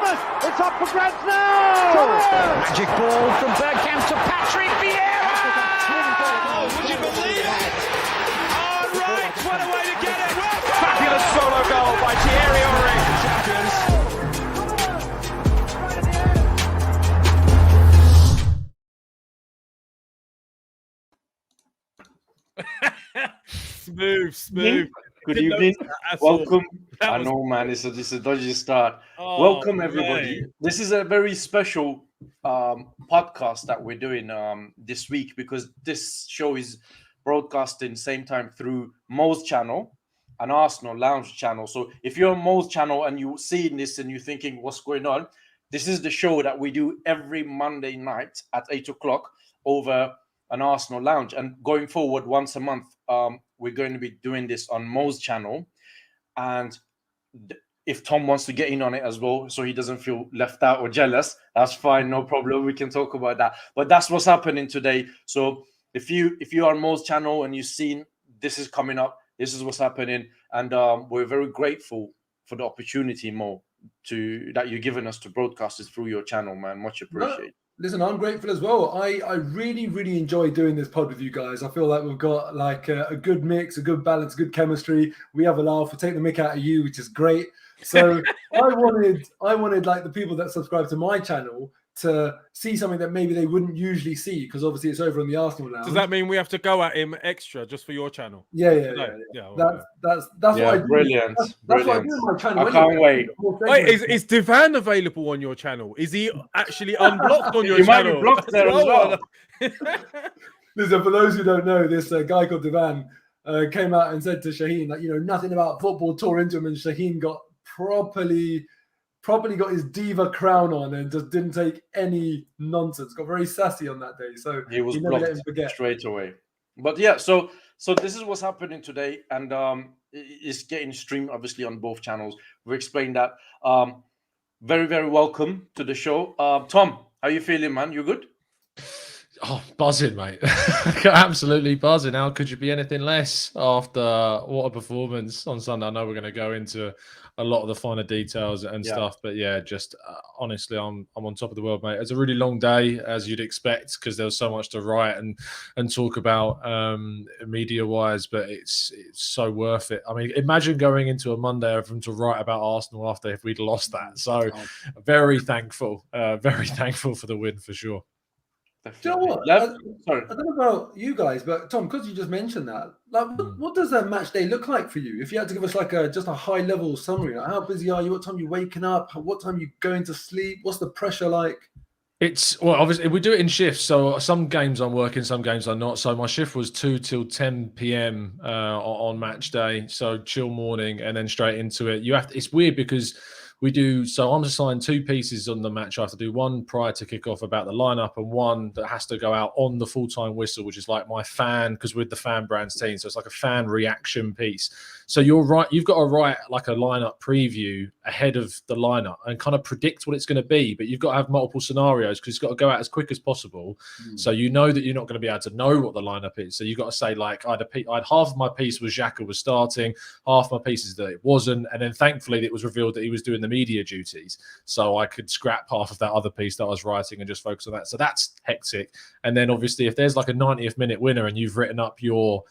Thomas, it's up for grabs now! Thomas! Magic ball from Bergkamp to Patrick Vieira! Oh, would you believe it? Oh, right, what a way to get it! Well, Fabulous solo goal by Thierry Henry. Smooth. Good evening. Welcome. I know, man, it's a dodgy start. Welcome, everybody. Man. This is a very special podcast that we're doing this week because this show is broadcasting same time through Moh's channel and Arsenal Lounge channel. So if you're on Moh's channel and you're seeing this and you're thinking, what's going on? This is the show that we do every Monday night at 8 o'clock over an Arsenal Lounge. And going forward, once a month, we're going to be doing this on Moh's channel. And if Tom wants to get in on it as well, so he doesn't feel left out or jealous, that's fine, no problem. We can talk about that. But that's what's happening today. So if you're on Moh's channel and you've seen this is coming up, this is what's happening. And we're very grateful for the opportunity, Moh, that you're giving us to broadcast it through your channel, man. Much appreciated. Listen, I'm grateful as well. I really, really enjoy doing this pod with you guys. I feel like we've got like a good mix, a good balance, good chemistry. We have a laugh. We take the mick out of you, which is great. So I wanted like the people that subscribe to my channel to see something that maybe they wouldn't usually see because obviously it's over on the Arsenal Lounge. Does that mean we have to go at him extra just for your channel? Yeah. That's what I do. Brilliant. That's what I do on my channel. I can't wait. Wait, is Divan available on your channel? Is he actually unblocked on your He might channel? be blocked there as well. Listen, for those who don't know, this guy called Divan came out and said to Shaheen that, nothing about football tore into him, and Shaheen got properly got his diva crown on and just didn't take any nonsense. Got very sassy on that day. So he was never let him blocked forget. straight away. But yeah, so this is what's happening today, and it's getting streamed obviously on both channels. We explained that. Very, very welcome to the show. Tom, how you feeling, man? You good? Oh, buzzing, mate. Absolutely buzzing. How could you be anything less after what a performance on Sunday? I know we're going to go into a lot of the finer details and stuff, but yeah, just honestly, I'm on top of the world, mate. It's a really long day, as you'd expect, because there was so much to write and talk about media-wise, but it's so worth it. I mean, imagine going into a Monday of them to write about Arsenal after if we'd lost that. So very thankful for the win for sure. Do you know what? I don't know about you guys, but Tom, because you just mentioned that, like, what does a match day look like for you? If you had to give us like just a high level summary, like how busy are you? What time are you waking up? What time are you going to sleep? What's the pressure like? Obviously we do it in shifts. So some games I'm working, some games I'm not. So my shift was 2 till 10 p.m. On match day. So chill morning and then straight into it. It's weird because I'm assigned 2 pieces on the match. I have to do one prior to kickoff about the lineup and one that has to go out on the full-time whistle, which is like my fan, because we're the fan brands team. So it's like a fan reaction piece. So you're right. You've got to write like a lineup preview ahead of the lineup and kind of predict what it's going to be. But you've got to have multiple scenarios because it's got to go out as quick as possible. So you know that you're not going to be able to know what the lineup is. So you've got to say like I had half of my piece was Xhaka was starting, half my piece is that it wasn't. And then thankfully it was revealed that he was doing the media duties, so I could scrap half of that other piece that I was writing and just focus on that. So that's hectic. And then obviously if there's like a 90th minute winner and you've written up your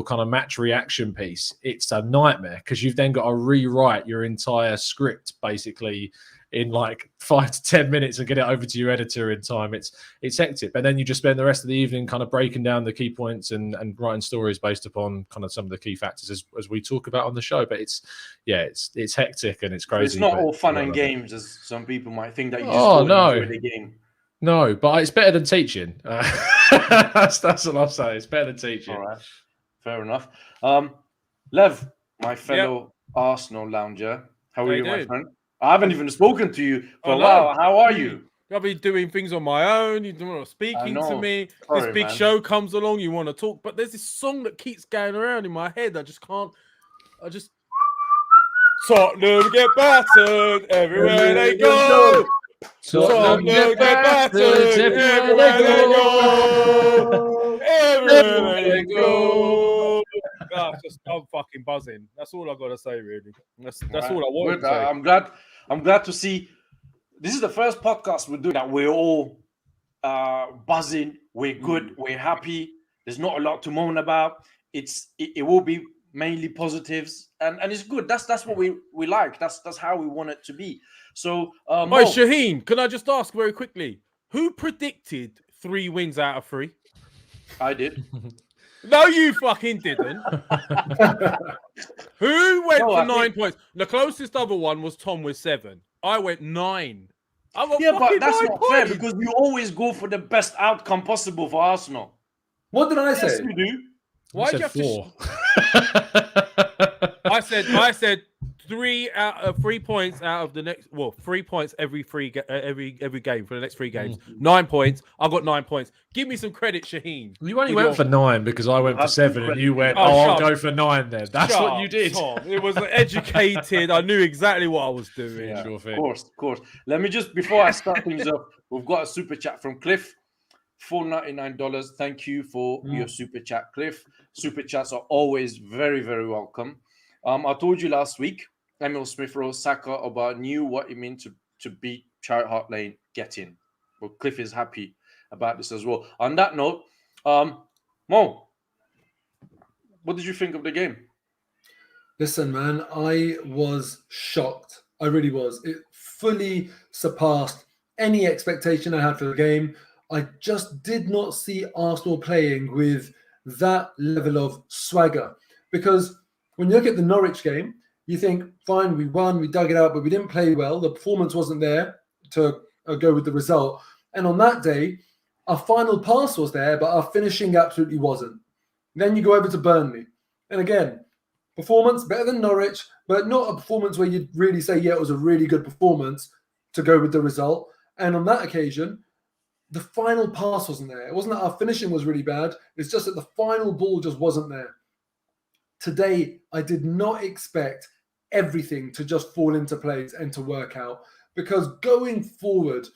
kind of match reaction piece, it's a nightmare because you've then got to rewrite your entire script basically in like 5 to 10 minutes and get it over to your editor in time. It's hectic. And then you just spend the rest of the evening kind of breaking down the key points and writing stories based upon kind of some of the key factors as we talk about on the show. But it's hectic and it's crazy. It's not all fun and games as some people might think that you just enjoy the game. No, but it's better than teaching. That's what I'm saying. It's better than teaching. All right. Fair enough. Lev, my fellow Arsenal lounger, how are you, my friend? I haven't even spoken to you for a while. How are you? I'll be doing things on my own. You're not speaking to me. This big show comes along. You want to talk, but there's this song that keeps going around in my head. I just can't. Tottenham get battered everywhere they go. Tottenham get battered everywhere they go. Everywhere they go. I'm fucking buzzing. That's all I gotta say, really. That's all I want. I'm glad to see this is the first podcast we're doing that we're all buzzing. We're good. We're happy. There's not a lot to moan about. It will be mainly positives, and it's good. That's what we like. That's how we want it to be. So, Oh, Shaheen, can I just ask very quickly? Who predicted 3 wins out of 3? I did. No, you fucking didn't. Who went for 9 points? The closest other one was Tom with 7. I went 9. I got but that's 9 not points. fair because you always go for the best outcome possible for Arsenal. What did I say? Yes, you do. Why did you have 4? I said 3 points out of the next. Well, 3 points every game for the next 3 games. 9 points. I got 9 points. Give me some credit, Shaheen. You only went for 9 because I went for 7, and you went, I'll go for 9 then. That's what you did. Tom. It was educated. I knew exactly what I was doing. Yeah, of course. Let me just, before I start things up, we've got a super chat from Cliff. $4.99. Thank you for your super chat, Cliff. Super chats are always very, very welcome. I told you last week, Emil Smith-Rowe, Saka, about knew what it meant to beat Charlotte Hart Lane, get in. Well, Cliff is happy about this as well. On that note, Mo, what did you think of the game? Listen, man, I was shocked. I really was. It fully surpassed any expectation I had for the game. I just did not see Arsenal playing with that level of swagger. Because when you look at the Norwich game, you think, fine, we won, we dug it out, but we didn't play well. The performance wasn't there to go with the result. And on that day, our final pass was there, but our finishing absolutely wasn't. Then you go over to Burnley. And again, performance better than Norwich, but not a performance where you'd really say, yeah, it was a really good performance to go with the result. And on that occasion, the final pass wasn't there. It wasn't that our finishing was really bad. It's just that the final ball just wasn't there. Today, I did not expect everything to just fall into place and to work out, because going forward,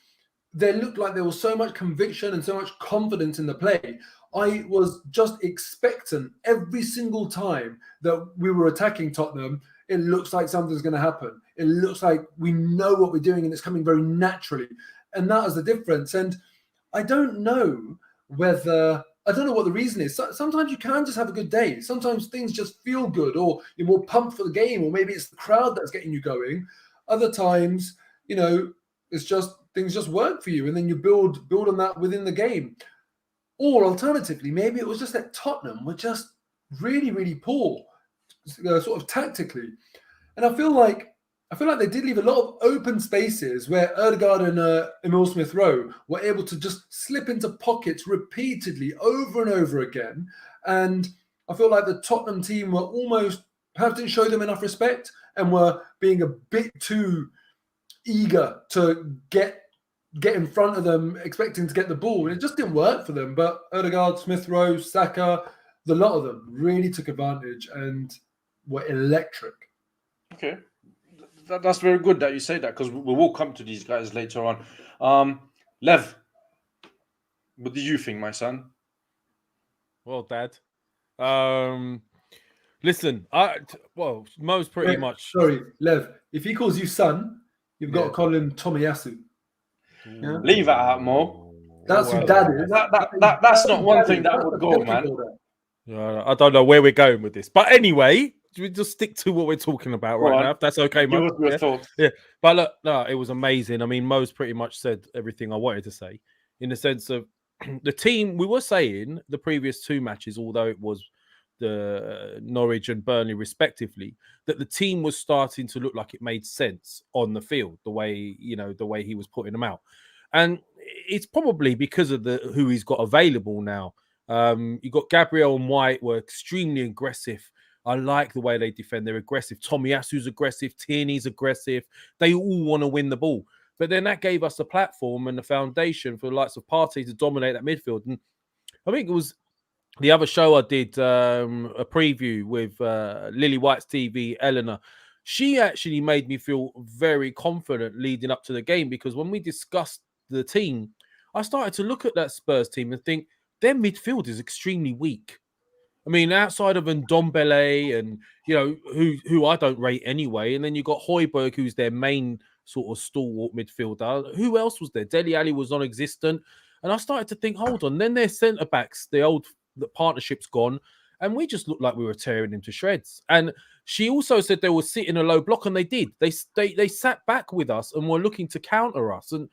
there looked like there was so much conviction and so much confidence in the play. I was just expectant every single time that we were attacking Tottenham. It looks like something's going to happen. It looks like we know what we're doing and it's coming very naturally. And that is the difference. And I don't know what the reason is. Sometimes you can just have a good day. Sometimes things just feel good, or you're more pumped for the game, or maybe it's the crowd that's getting you going. Other times, it's just things just work for you, and then you build on that within the game. Or alternatively, maybe it was just that Tottenham were just really, really poor, sort of tactically. And I feel like they did leave a lot of open spaces where Ødegaard and Emil Smith-Rowe were able to just slip into pockets repeatedly over and over again. And I feel like the Tottenham team were almost, perhaps didn't show them enough respect and were being a bit too eager to get in front of them, expecting to get the ball. And it just didn't work for them. But Ødegaard, Smith-Rowe, Saka, the lot of them really took advantage and were electric. Okay. That's very good that you say that, because we will come to these guys later on. Lev, what did you think, my son? Well, Dad. Listen, Mo's pretty much. Sorry, Lev. If he calls you son, you've got to call him Tomiyasu. Yeah? Leave that out, Mo. That's who Dad is. That's not one thing that would go, man. I don't know where we're going with this, but anyway. We just stick to what we're talking about right now. If that's okay, Mo. Yeah. But look, no, it was amazing. I mean, Mo's pretty much said everything I wanted to say, in the sense of the team. We were saying the previous 2 matches, although it was the Norwich and Burnley respectively, that the team was starting to look like it made sense on the field, the way he was putting them out. And it's probably because of who he's got available now. You got Gabriel and White were extremely aggressive. I like the way they defend. They're aggressive. Tomiyasu's aggressive. Tierney's aggressive. They all want to win the ball. But then that gave us the platform and the foundation for the likes of Partey to dominate that midfield. And I think it was the other show I did, a preview with Lily White's TV, Eleanor. She actually made me feel very confident leading up to the game, because when we discussed the team, I started to look at that Spurs team and think their midfield is extremely weak. I mean, outside of Ndombele and, who I don't rate anyway, and then you've got Højbjerg, who's their main sort of stalwart midfielder. Who else was there? Dele Alli was non-existent. And I started to think, hold on, then their centre-backs, the partnership's gone, and we just looked like we were tearing him to shreds. And she also said they would sit in a low block, and they did. They sat back with us and were looking to counter us. And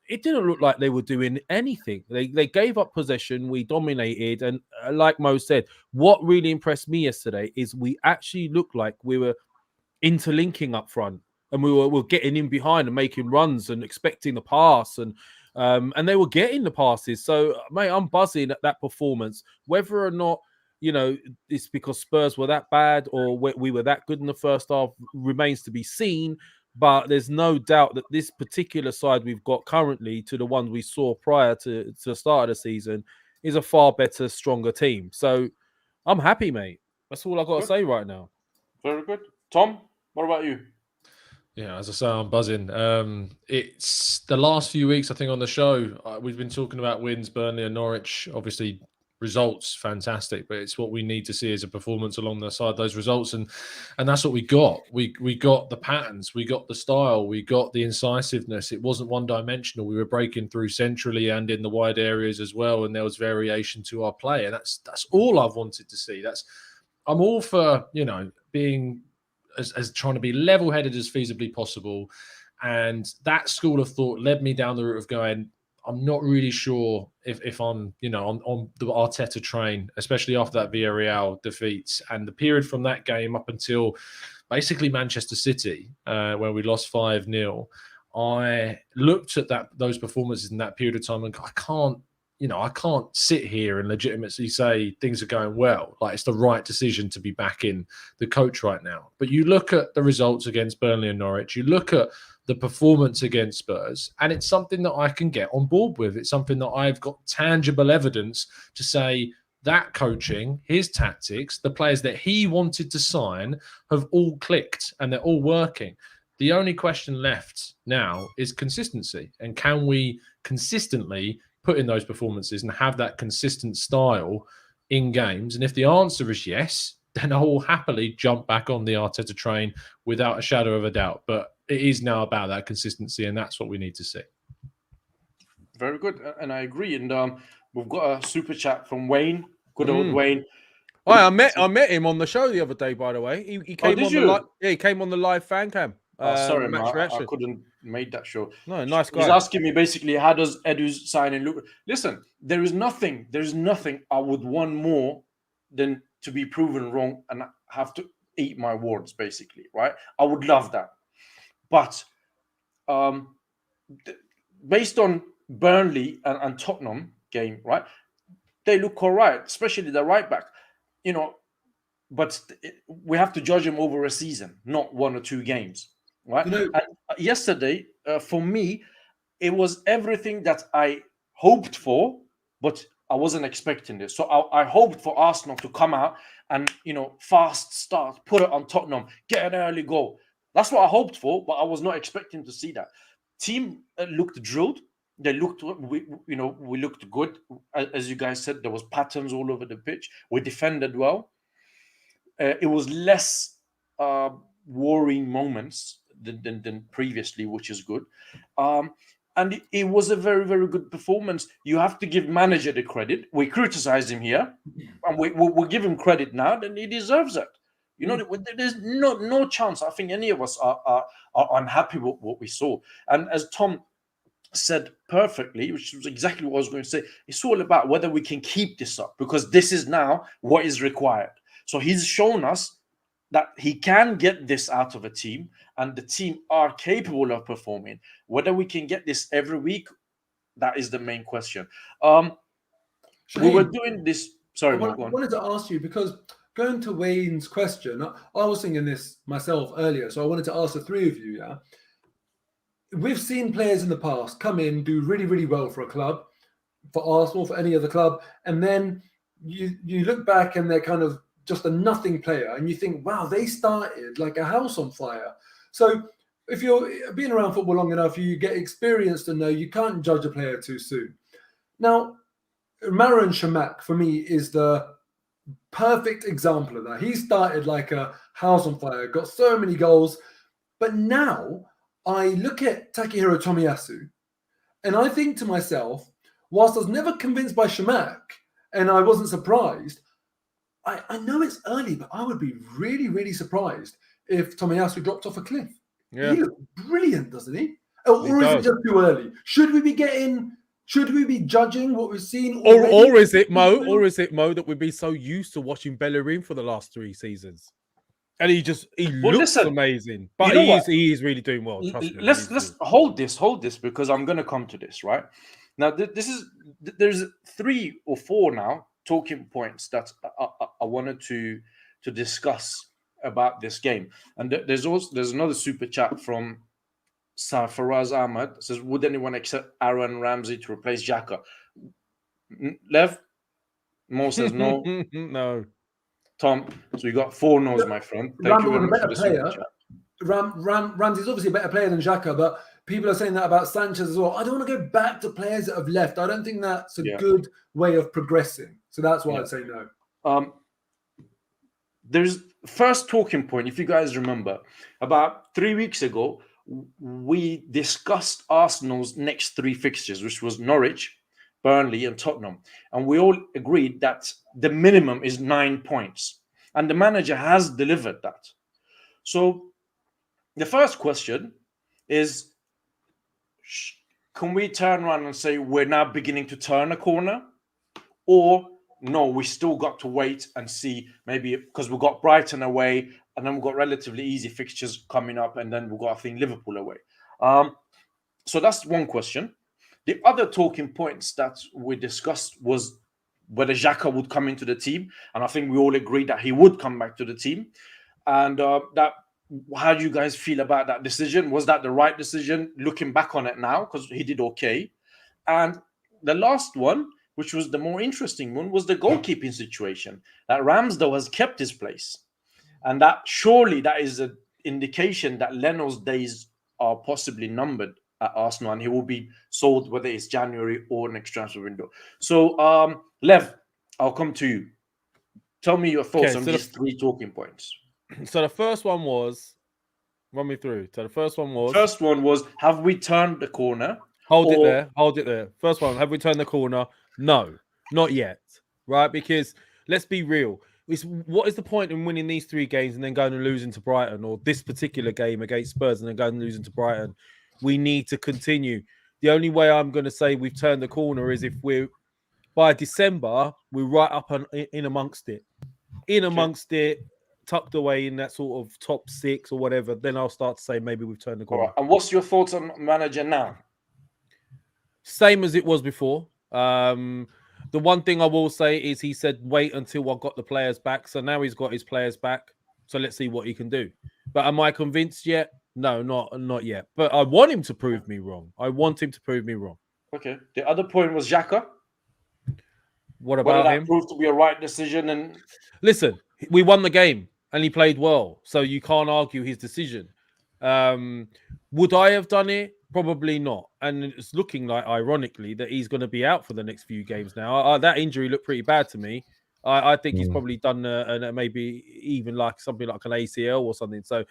it didn't look like they were doing anything. They gave up possession. We dominated. And like Mo said, what really impressed me yesterday is we actually looked like we were interlinking up front, and we were getting in behind and making runs and expecting the pass, and they were getting the passes. So, mate, I'm buzzing at that performance. Whether or not, it's because Spurs were that bad or we were that good in the first half remains to be seen. But there's no doubt that this particular side we've got currently to the ones we saw prior to the start of the season is a far better, stronger team. So I'm happy, mate. That's all I've got to say right now. Very good. Tom, what about you? Yeah, as I say, I'm buzzing. It's the last few weeks, I think, on the show, we've been talking about wins, Burnley and Norwich. Obviously, results, fantastic, but it's what we need to see as a performance along the side, those results. And that's what we got. We got the patterns, we got the style, we got the incisiveness. It wasn't one-dimensional. We were breaking through centrally and in the wide areas as well, and there was variation to our play. And that's all I've wanted to see. I'm all for, being as trying to be level-headed as feasibly possible. And that school of thought led me down the route of going, I'm not really sure if I'm, on the Arteta train, especially after that Villarreal defeat and the period from that game up until basically Manchester City, where we lost 5-0. I looked at those performances in that period of time and I can't sit here and legitimately say things are going well. Like, it's the right decision to be backing the coach right now. But you look at the results against Burnley and Norwich, you look at the performance against Spurs, and it's something that I can get on board with. It's something that I've got tangible evidence to say that coaching, his tactics, the players that he wanted to sign have all clicked and they're all working. The only question left now is consistency. And can we consistently put in those performances and have that consistent style in games? And if the answer is yes, then I will happily jump back on the Arteta train without a shadow of a doubt. But it is now about that consistency, and that's what we need to see. Very good, and I agree. And we've got a super chat from Wayne. Good old Wayne. I met him on the show the other day. By the way, he came he came on the live fan cam. Sorry, man, I couldn't make that show. No, nice guy. He's asking me basically, how does Edu's signing look? Listen, there is nothing I would want more than to be proven wrong and have to eat my words, basically, right? I would love that. But based on Burnley and Tottenham game, right, they look all right, especially the right back, but we have to judge them over a season, not 1 or 2 games, right? And yesterday, for me, it was everything that I hoped for, but I wasn't expecting this. So I hoped for Arsenal to come out and, fast start, put it on Tottenham, get an early goal. That's what I hoped for, but I was not expecting to see that. Team looked drilled. They looked, we looked good. As you guys said, there was patterns all over the pitch. We defended well. It was less worrying moments than previously, which is good. And it was a very, very good performance. You have to give manager the credit. We criticize him here, and we'll give him credit now, then he deserves it. There's no chance. I think any of us are unhappy with what we saw. And as Tom said perfectly, which was exactly what I was going to say, it's all about whether we can keep this up, because this is now what is required. So he's shown us that he can get this out of a team, and the team are capable of performing. Whether we can get this every week, that is the main question. We were doing this. Sorry, I wanted to ask you, because going to Wayne's question, I was thinking this myself earlier, so I wanted to ask the three of you. Yeah, we've seen players in the past come in, do really, really well for a club, for Arsenal, for any other club, and then you look back and they're kind of just a nothing player, and you think, wow, they started like a house on fire. So if you're being around football long enough, you get experience to know you can't judge a player too soon. Now, Marouane Chamakh, for me, is the perfect example of that. He started like a house on fire, got so many goals, but now I look at Takehiro Tomiyasu, and I think to myself, whilst I was never convinced by Shamak, and I wasn't surprised, I know it's early, but I would be really, really surprised if Tomiyasu dropped off a cliff. Yeah. He looks brilliant, doesn't he? Or is it just too early? Should we be judging what we've seen already? Or is it Mo that we've been so used to watching Bellerin for the last 3 seasons? And he looks amazing. But he is really doing well. Trust me. Let's hold this because I'm gonna come to this, right? Now there's 3 or 4 now talking points that I wanted to discuss about this game. And there's another super chat from Sarfaraz Ahmad. Says, would anyone accept Aaron Ramsey to replace Xhaka? Lev? Mo says no. No. Tom, so you got 4 no's, my friend. Thank you very much for the super chat. Ramsey's obviously a better player than Xhaka, but people are saying that about Sanchez as well. I don't want to go back to players that have left. I don't think that's a good way of progressing. So that's why I'd say no. There's first talking point, if you guys remember, about 3 weeks ago, we discussed Arsenal's next 3 fixtures, which was Norwich, Burnley, and Tottenham. And we all agreed that the minimum is 9 points. And the manager has delivered that. So the first question is, can we turn around and say we're now beginning to turn a corner? Or no, we still got to wait and see, maybe because we've got Brighton away and then we've got relatively easy fixtures coming up, and then we've got, I think, Liverpool away. So that's one question. The other talking points that we discussed was whether Xhaka would come into the team. And I think we all agreed that he would come back to the team. And how do you guys feel about that decision? Was that the right decision looking back on it now? Because he did okay. And the last one, which was the more interesting one, was the goalkeeping situation. That Ramsdale has kept his place. And that surely that is an indication that Leno's days are possibly numbered at Arsenal, and he will be sold whether it's January or next transfer window. So, Lev, I'll come to you. Tell me your thoughts on these 3 talking points. So the first one was, run me through. So the first one was, have we turned the corner? Hold it there. First one, have we turned the corner? No, not yet. Right? Because let's be real. What is the point in winning these 3 games and then going and losing to Brighton, or this particular game against Spurs and then going and losing to Brighton? We need to continue. The only way I'm going to say we've turned the corner is if by December, we're right up in amongst it. Tucked away in that sort of top 6 or whatever, then I'll start to say maybe we've turned the corner. Right. And what's your thoughts on manager now? Same as it was before. The one thing I will say is he said, wait until I got the players back. So now he's got his players back. So let's see what he can do. But am I convinced yet? No, not yet. But I want him to prove me wrong. Okay. The other point was Xhaka. What about him? That proved to be a right decision. And listen, we won the game and he played well. So you can't argue his decision. Would I have done it? Probably not. And it's looking like, ironically, that he's going to be out for the next few games now. That injury looked pretty bad to me. I think he's probably done maybe even like something like an ACL or something. So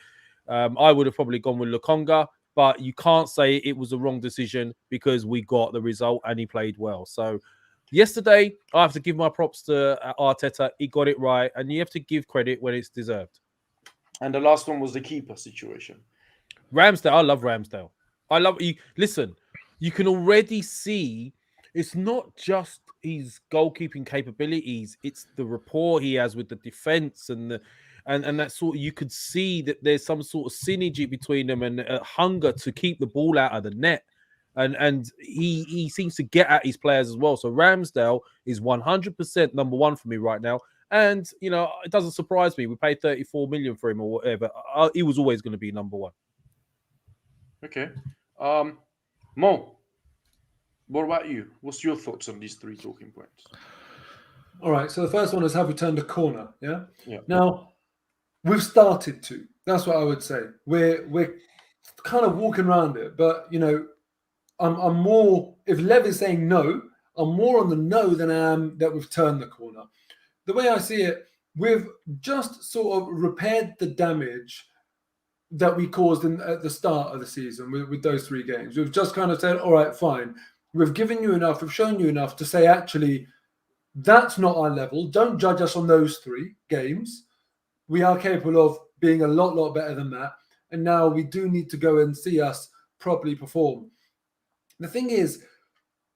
I would have probably gone with Lokonga. But you can't say it was a wrong decision because we got the result and he played well. So yesterday, I have to give my props to Arteta. He got it right. And you have to give credit when it's deserved. And the last one was the keeper situation. Ramsdale. I love Ramsdale. I love you. Listen, you can already see it's not just his goalkeeping capabilities; it's the rapport he has with the defense and that sort. You could see that there's some sort of synergy between them and a hunger to keep the ball out of the net. And he seems to get at his players as well. So Ramsdale is 100% number 1 for me right now. And you know, it doesn't surprise me. We paid 34 million for him or whatever. He was always going to be number 1. Okay. Mo, what about you? What's your thoughts on these 3 talking points? All right. So the first one is, have we turned a corner? Yeah. Yeah. Now, we've started to. That's what I would say. We're kind of walking around it, but you know, I'm more. If Lev is saying no, I'm more on the no than I am that we've turned the corner. The way I see it, we've just sort of repaired the damage that we caused at the start of the season with those 3 games. We've just kind of said, all right, fine. We've given you enough. We've shown you enough to say, actually, that's not our level. Don't judge us on those 3 games. We are capable of being a lot better than that. And now we do need to go and see us properly perform. The thing is,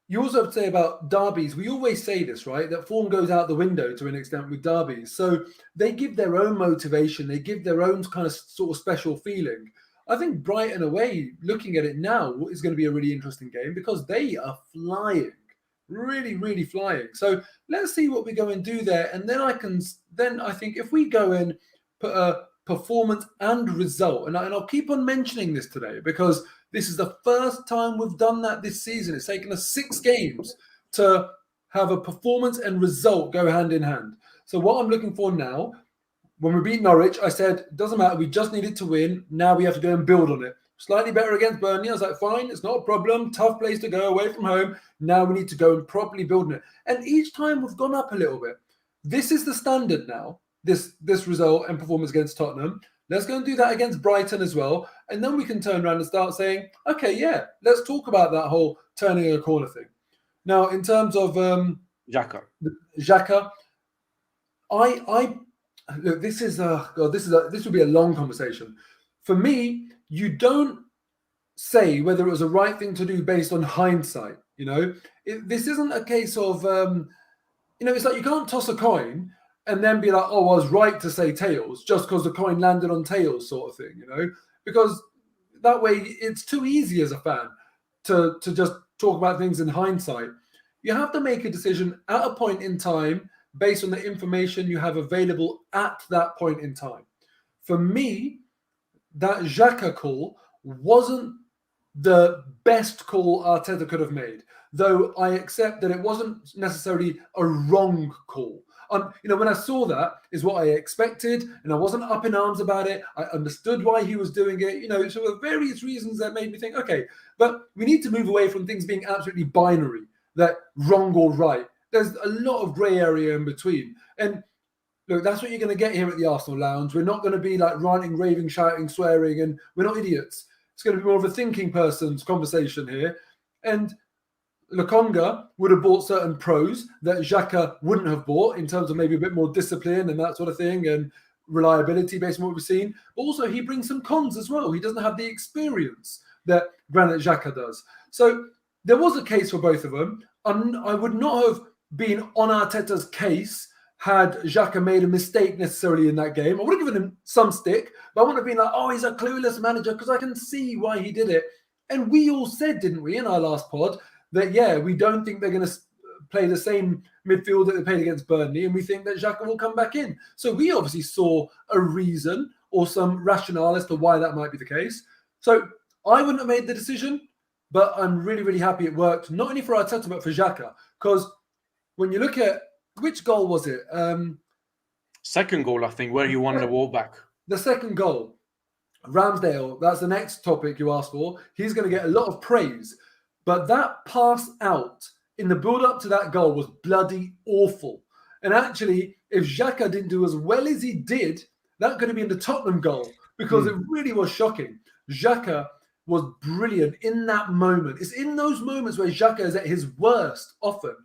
you also have to say about derbies, we always say this, right? That form goes out the window to an extent with derbies. So they give their own motivation. They give their own kind of sort of special feeling. I think Brighton away, looking at it now, is going to be a really interesting game because they are flying, really flying. So let's see what we go and do there. And then I think if we go and put a performance and result, and I'll keep on mentioning this today because this is the first time we've done that this season. It's taken us 6 games to have a performance and result go hand in hand. So what I'm looking for now, when we beat Norwich, I said, it doesn't matter, we just needed to win. Now we have to go and build on it. Slightly better against Burnley. I was like, fine, it's not a problem. Tough place to go away from home. Now we need to go and properly build on it. And each time we've gone up a little bit. This is the standard now, this result and performance against Tottenham. Let's go and do that against Brighton as well. And then we can turn around and start saying, okay, yeah, let's talk about that whole turning a corner thing. Now, in terms of Xhaka, look, this would be a long conversation. For me, you don't say whether it was the right thing to do based on hindsight. This isn't a case of, it's like you can't toss a coin and then be like, oh, I was right to say tails just because the coin landed on tails sort of thing, because that way it's too easy as a fan to just talk about things in hindsight. You have to make a decision at a point in time based on the information you have available at that point in time. For me, that Xhaka call wasn't the best call Arteta could have made, though I accept that it wasn't necessarily a wrong call. When I saw that is what I expected, and I wasn't up in arms about it. I understood why he was doing it. So there were various reasons that made me think, okay, but we need to move away from things being absolutely binary, that wrong or right. There's a lot of grey area in between. And look, that's what you're going to get here at the Arsenal Lounge. We're not going to be like ranting, raving, shouting, swearing, and we're not idiots. It's going to be more of a thinking person's conversation here. And Lokonga would have bought certain pros that Xhaka wouldn't have bought in terms of maybe a bit more discipline and that sort of thing and reliability based on what we've seen. But also he brings some cons as well. He doesn't have the experience that Granit Xhaka does. So there was a case for both of them. I would not have been on Arteta's case had Xhaka made a mistake necessarily in that game. I would have given him some stick, but I wouldn't have been like, oh, he's a clueless manager, because I can see why he did it. And we all said, didn't we, in our last pod, that, yeah, we don't think they're going to play the same midfield that they played against Burnley, and we think that Xhaka will come back in. So we obviously saw a reason or some rationale as to why that might be the case. So I wouldn't have made the decision, but I'm really, really happy it worked, not only for Arteta, but for Xhaka, because when you look at, which goal was it? Second goal, I think, where he won the ball back. The second goal, Ramsdale, that's the next topic you asked for. He's going to get a lot of praise. But that pass out in the build-up to that goal was bloody awful. And actually, if Xhaka didn't do as well as he did, that could have been the Tottenham goal, because it really was shocking. Xhaka was brilliant in that moment. It's in those moments where Xhaka is at his worst often.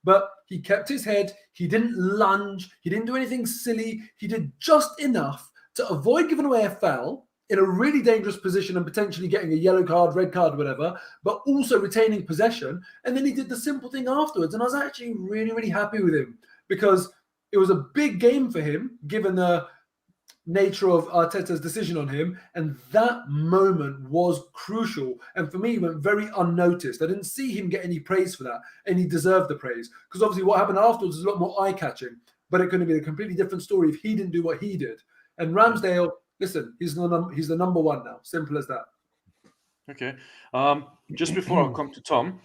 But he kept his head. He didn't lunge. He didn't do anything silly. He did just enough to avoid giving away a foul in a really dangerous position and potentially getting a yellow card, red card, whatever, but also retaining possession. And then he did the simple thing afterwards. And I was actually really, really happy with him, because it was a big game for him, given the nature of Arteta's decision on him. And that moment was crucial. And for me, he went very unnoticed. I didn't see him get any praise for that. And he deserved the praise, because obviously what happened afterwards is a lot more eye-catching. But it could have been a completely different story if he didn't do what he did. And Ramsdale, listen, he's the number one now. Simple as that. Okay. Just before I come to Tom,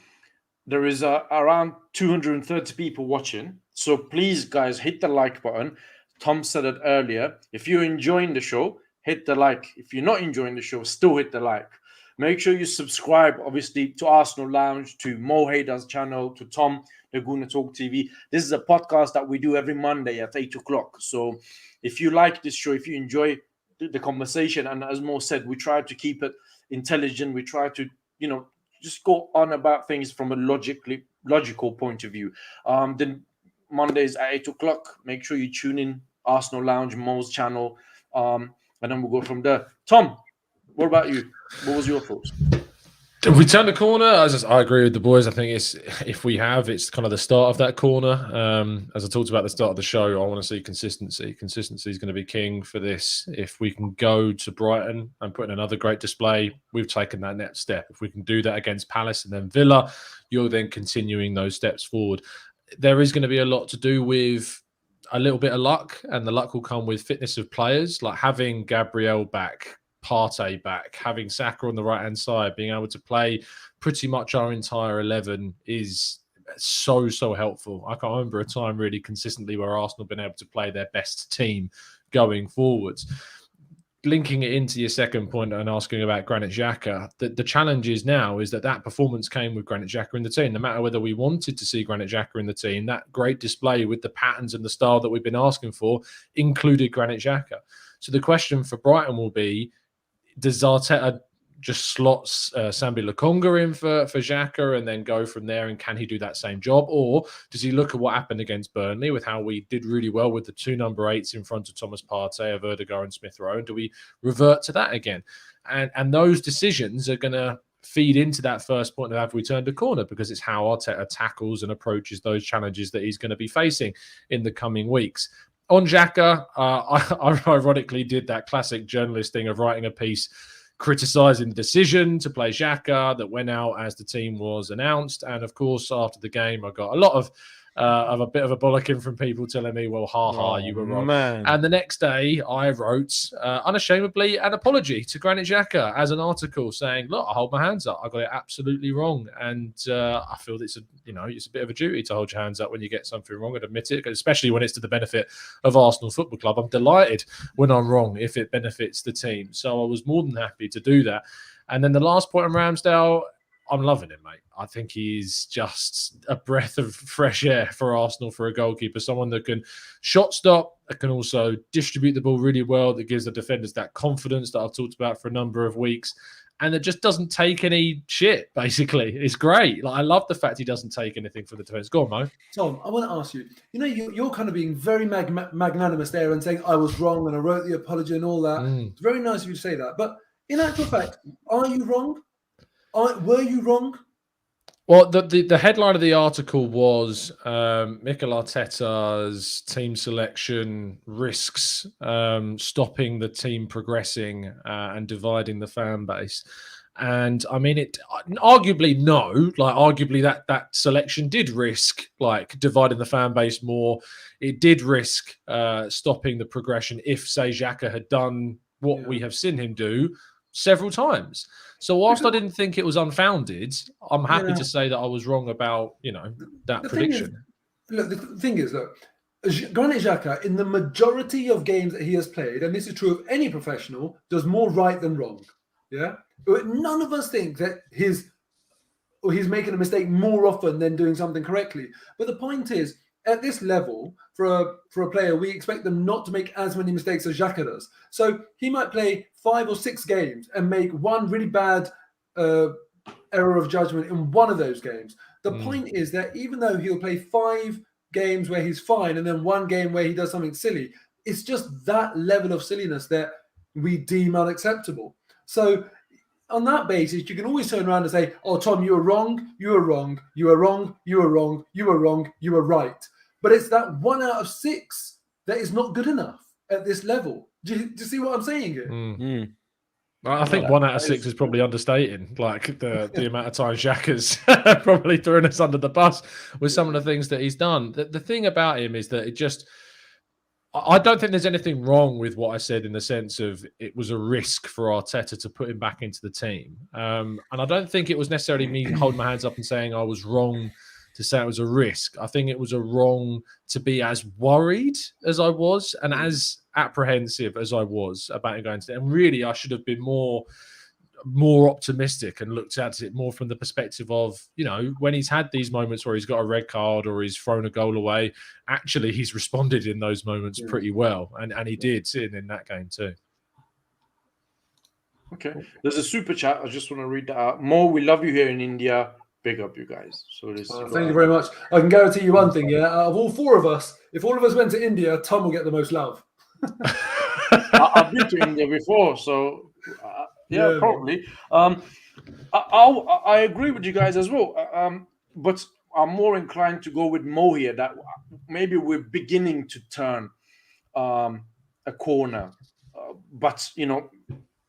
there is around 230 people watching. So please, guys, hit the like button. Tom said it earlier. If you're enjoying the show, hit the like. If you're not enjoying the show, still hit the like. Make sure you subscribe, obviously, to Arsenal Lounge, to Moh Haider's channel, to Tom, the GoonerTalkTV. This is a podcast that we do every Monday at 8 o'clock. So if you like this show, if you enjoy the conversation. And as Mo said, we try to keep it intelligent. We try to, just go on about things from a logical point of view. Then Mondays at 8 o'clock, make sure you tune in Arsenal Lounge, Mo's channel, and then we'll go from there. Tom, what about you? What was your thoughts? If we turn the corner, I agree with the boys. I think it's kind of the start of that corner. As I talked about at the start of the show, I want to see consistency. Consistency is going to be king for this. If we can go to Brighton and put in another great display, we've taken that next step. If we can do that against Palace and then Villa, you're then continuing those steps forward. There is going to be a lot to do with a little bit of luck, and the luck will come with fitness of players, like having Gabriel back, Partey back, having Saka on the right-hand side, being able to play pretty much our entire 11 is so helpful. I can't remember a time really consistently where Arsenal have been able to play their best team going forwards. Linking it into your second point and asking about Granit Xhaka, the challenge is now is that performance came with Granit Xhaka in the team. No matter whether we wanted to see Granit Xhaka in the team, that great display with the patterns and the style that we've been asking for included Granit Xhaka. So the question for Brighton will be, does Arteta just slots Sambi Lokonga in for Xhaka and then go from there, and can he do that same job? Or does he look at what happened against Burnley with how we did really well with the two number 8s in front of Thomas Partey, of Ødegaard and Smith Rowe, and do we revert to that again? And those decisions are going to feed into that first point of have we turned a corner, because it's how Arteta tackles and approaches those challenges that he's going to be facing in the coming weeks. On Xhaka, I ironically did that classic journalist thing of writing a piece criticising the decision to play Xhaka that went out as the team was announced. And of course, after the game, I got a lot of a bit of a bollocking from people telling me, well, you were wrong. Man. And the next day, I wrote unashamedly an apology to Granit Xhaka as an article saying, look, I hold my hands up. I got it absolutely wrong. And I feel it's a bit of a duty to hold your hands up when you get something wrong and admit it, especially when it's to the benefit of Arsenal Football Club. I'm delighted when I'm wrong if it benefits the team. So I was more than happy to do that. And then the last point on Ramsdale, I'm loving him, mate. I think he's just a breath of fresh air for Arsenal for a goalkeeper. Someone that can shot stop, that can also distribute the ball really well, that gives the defenders that confidence that I've talked about for a number of weeks, and that just doesn't take any shit, basically. It's great. I love the fact he doesn't take anything for the defense. Go on, Mo. Tom, I want to ask you, you're kind of being very magnanimous there and saying I was wrong and I wrote the apology and all that. It's very nice of you to say that. But in actual fact, are you wrong? Were you wrong? Well, the headline of the article was Mikel Arteta's team selection risks stopping the team progressing and dividing the fan base. And I mean, it arguably no, arguably that selection did risk dividing the fan base more. It did risk stopping the progression if, say, Xhaka had done what we have seen him do several times. So whilst I didn't think it was unfounded, I'm happy to say that I was wrong about, that prediction. The thing is, Granit Xhaka, in the majority of games that he has played, and this is true of any professional, does more right than wrong. Yeah? None of us think that he's making a mistake more often than doing something correctly. But the point is, at this level, for a player, we expect them not to make as many mistakes as Xhaka does. So he might play 5 or 6 games and make one really bad error of judgment in one of those games. The point is that even though he'll play 5 games where he's fine and then one game where he does something silly, it's just that level of silliness that we deem unacceptable. So on that basis, you can always turn around and say, oh, Tom, you were wrong, you were wrong, you were wrong, you were wrong, you were wrong, you were right. But it's that 1 out of 6 that is not good enough at this level. Do you see what I'm saying here? I think 1 out of 6 is probably understating, the amount of times Xhaka's probably thrown us under the bus with some of the things that he's done. The thing about him is that I don't think there's anything wrong with what I said in the sense of it was a risk for Arteta to put him back into the team. And I don't think it was necessarily me holding my hands up and saying I was wrong to say it was a risk. I think it was a wrong to be as worried as I was and as apprehensive as I was about going to it. And really, I should have been more optimistic and looked at it more from the perspective of, when he's had these moments where he's got a red card or he's thrown a goal away, actually he's responded in those moments pretty well. And he did in that game too. Okay. There's a super chat. I just want to read that out. Mo, we love you here in India. Big up, you guys. So this. Thank you very much. I can guarantee you one thing. Yeah, out of all four of us, if all of us went to India, Tom will get the most love. I've been to India before, so yeah, probably. I agree with you guys as well. But I'm more inclined to go with Mo here. That maybe we're beginning to turn a corner. But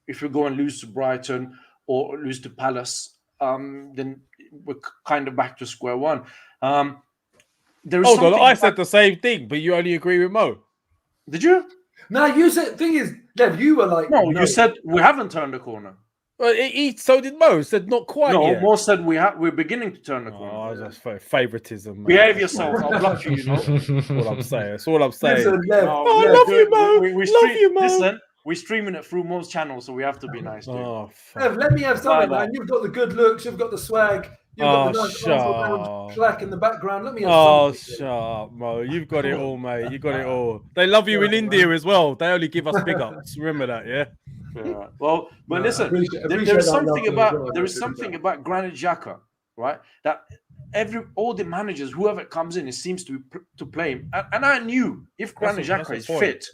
if we go and lose to Brighton or lose to Palace, then we're kind of back to square one. Hold on, I said the same thing, but you only agree with Mo. Did you? No, you said. Thing is, Dev, you were like, no. You said we haven't turned the corner. Well, so did Mo. Said not quite. No, yet. Mo said we're beginning to turn the corner. Oh, that's favoritism. Behave yourself. I'll block you. That's all I'm saying. That's all I'm saying. Listen, Lev, I love you, Mo. Love you, Mo. Listen, we're streaming it through Mo's channel, so we have to be nice to you. Lev, let me have something, man. You've got the good looks. You've got the swag. You've got the nice Arsenal plaque in the background. Let me have something. Shut up, Mo. You've got it all, mate. You got it all. They love you in India as well. They only give us big ups. Remember that, yeah? Yeah. Well, but listen, there is something about Granit Xhaka, right? That all the managers, whoever comes in, it seems to play him. And I knew if Granit Xhaka is fit,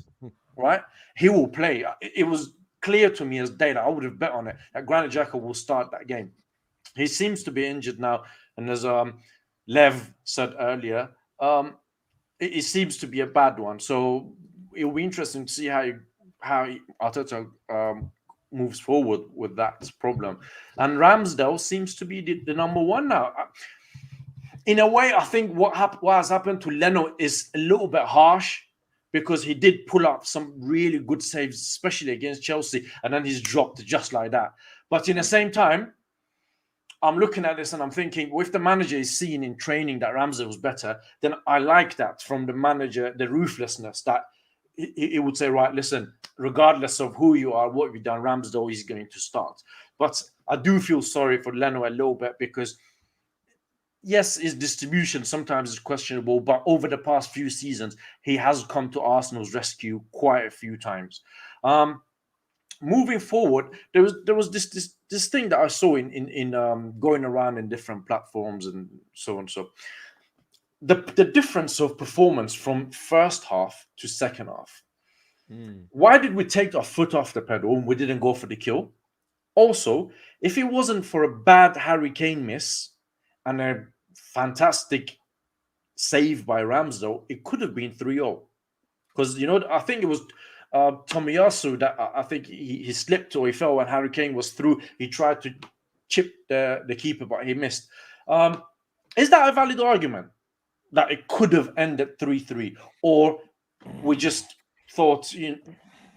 right, he will play. It was clear to me as day that I would have bet on it that Granit Xhaka will start that game. He seems to be injured now, and as Lev said earlier, it seems to be a bad one. So it will be interesting to see how Arteta moves forward with that problem. And Ramsdale seems to be the number one now. In a way, I think what has happened to Leno is a little bit harsh because he did pull up some really good saves, especially against Chelsea, and then he's dropped just like that. But in the same time, I'm looking at this and I'm thinking, well, if the manager is seeing in training that Ramsdale was better, then I like that from the manager, the ruthlessness that he would say, right, listen, regardless of who you are, what you've done, Ramsdale is going to start. But I do feel sorry for Leno a little bit because, yes, his distribution sometimes is questionable, but over the past few seasons, he has come to Arsenal's rescue quite a few times. Moving forward, there was this thing that I saw in going around in different platforms and so on. So the difference of performance from first half to second half. Why did we take our foot off the pedal and we didn't go for the kill? Also, if it wasn't for a bad Harry Kane miss and a fantastic save by Ramsdale, it could have been 3-0. Because, I think it was Tomiyasu that I think he slipped or he fell when Harry Kane was through. He tried to chip the keeper, but he missed. Is that a valid argument that it could have ended 3-3? Or we just thought, we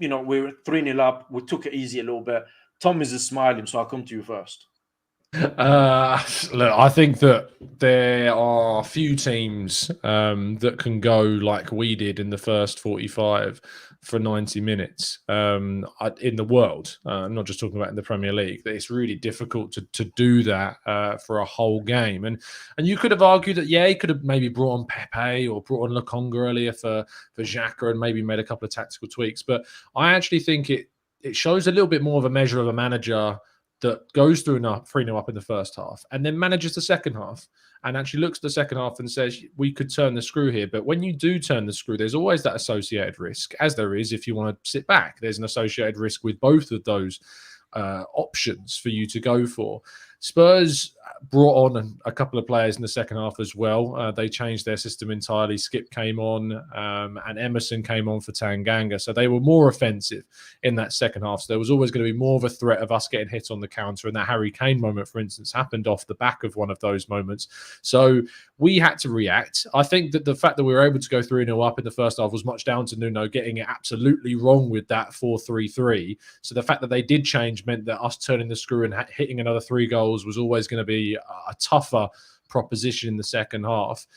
were 3-0 up, we took it easy a little bit. Tom is smiling, so I'll come to you first. Look, I think that there are few teams that can go like we did in the first 45 for 90 minutes in the world. I'm not just talking about in the Premier League. It's really difficult to do that for a whole game. And you could have argued that, he could have maybe brought on Pepe or brought on Lokonga earlier for Xhaka and maybe made a couple of tactical tweaks. But I actually think it shows a little bit more of a measure of a manager that goes through 3-0 up in the first half and then manages the second half and actually looks at the second half and says, we could turn the screw here. But when you do turn the screw, there's always that associated risk, as there is if you want to sit back. There's an associated risk with both of those options for you to go for. Spurs brought on a couple of players in the second half as well. They changed their system entirely. Skip came on and Emerson came on for Tanganga. So they were more offensive in that second half. So there was always going to be more of a threat of us getting hit on the counter. And that Harry Kane moment, for instance, happened off the back of one of those moments. So we had to react. I think that the fact that we were able to go 3-0 up in the first half was much down to Nuno getting it absolutely wrong with that 4-3-3. So the fact that they did change meant that us turning the screw and hitting another 3 goals was always going to be a tougher proposition in the second half.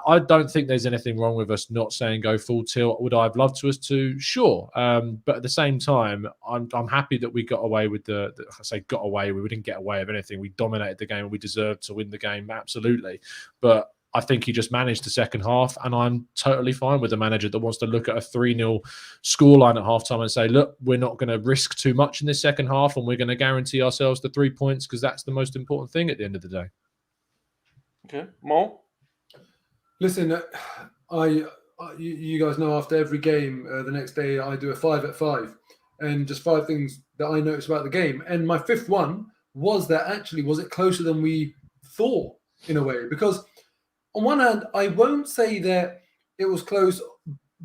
I don't think there's anything wrong with us not saying go full tilt. Would I have loved to us to? Sure. But at the same time, I'm happy that we got away with I say got away. We didn't get away with anything. We dominated the game and we deserved to win the game. Absolutely. But I think he just managed the second half, and I'm totally fine with a manager that wants to look at a 3-0 scoreline at halftime and say, look, we're not going to risk too much in this second half, and we're going to guarantee ourselves the 3 points because that's the most important thing at the end of the day. Okay, Mo? Listen, you guys know after every game, the next day I do a 5 at 5, and just 5 things that I noticed about the game. And my fifth one was that actually, was it closer than we thought in a way? Because on one hand, I won't say that it was close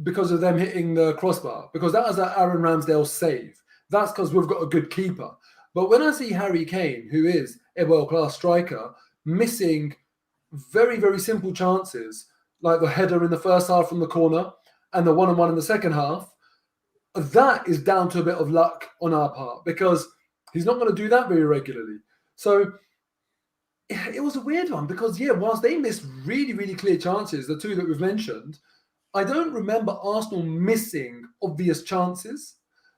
because of them hitting the crossbar, because that was an Aaron Ramsdale save. That's because we've got a good keeper. But when I see Harry Kane, who is a world-class striker, missing very, very simple chances, like the header in the first half from the corner and the one-on-one in the second half, that is down to a bit of luck on our part, because he's not going to do that very regularly. So it was a weird one because, whilst they missed really, really clear chances, the 2 that we've mentioned, I don't remember Arsenal missing obvious chances.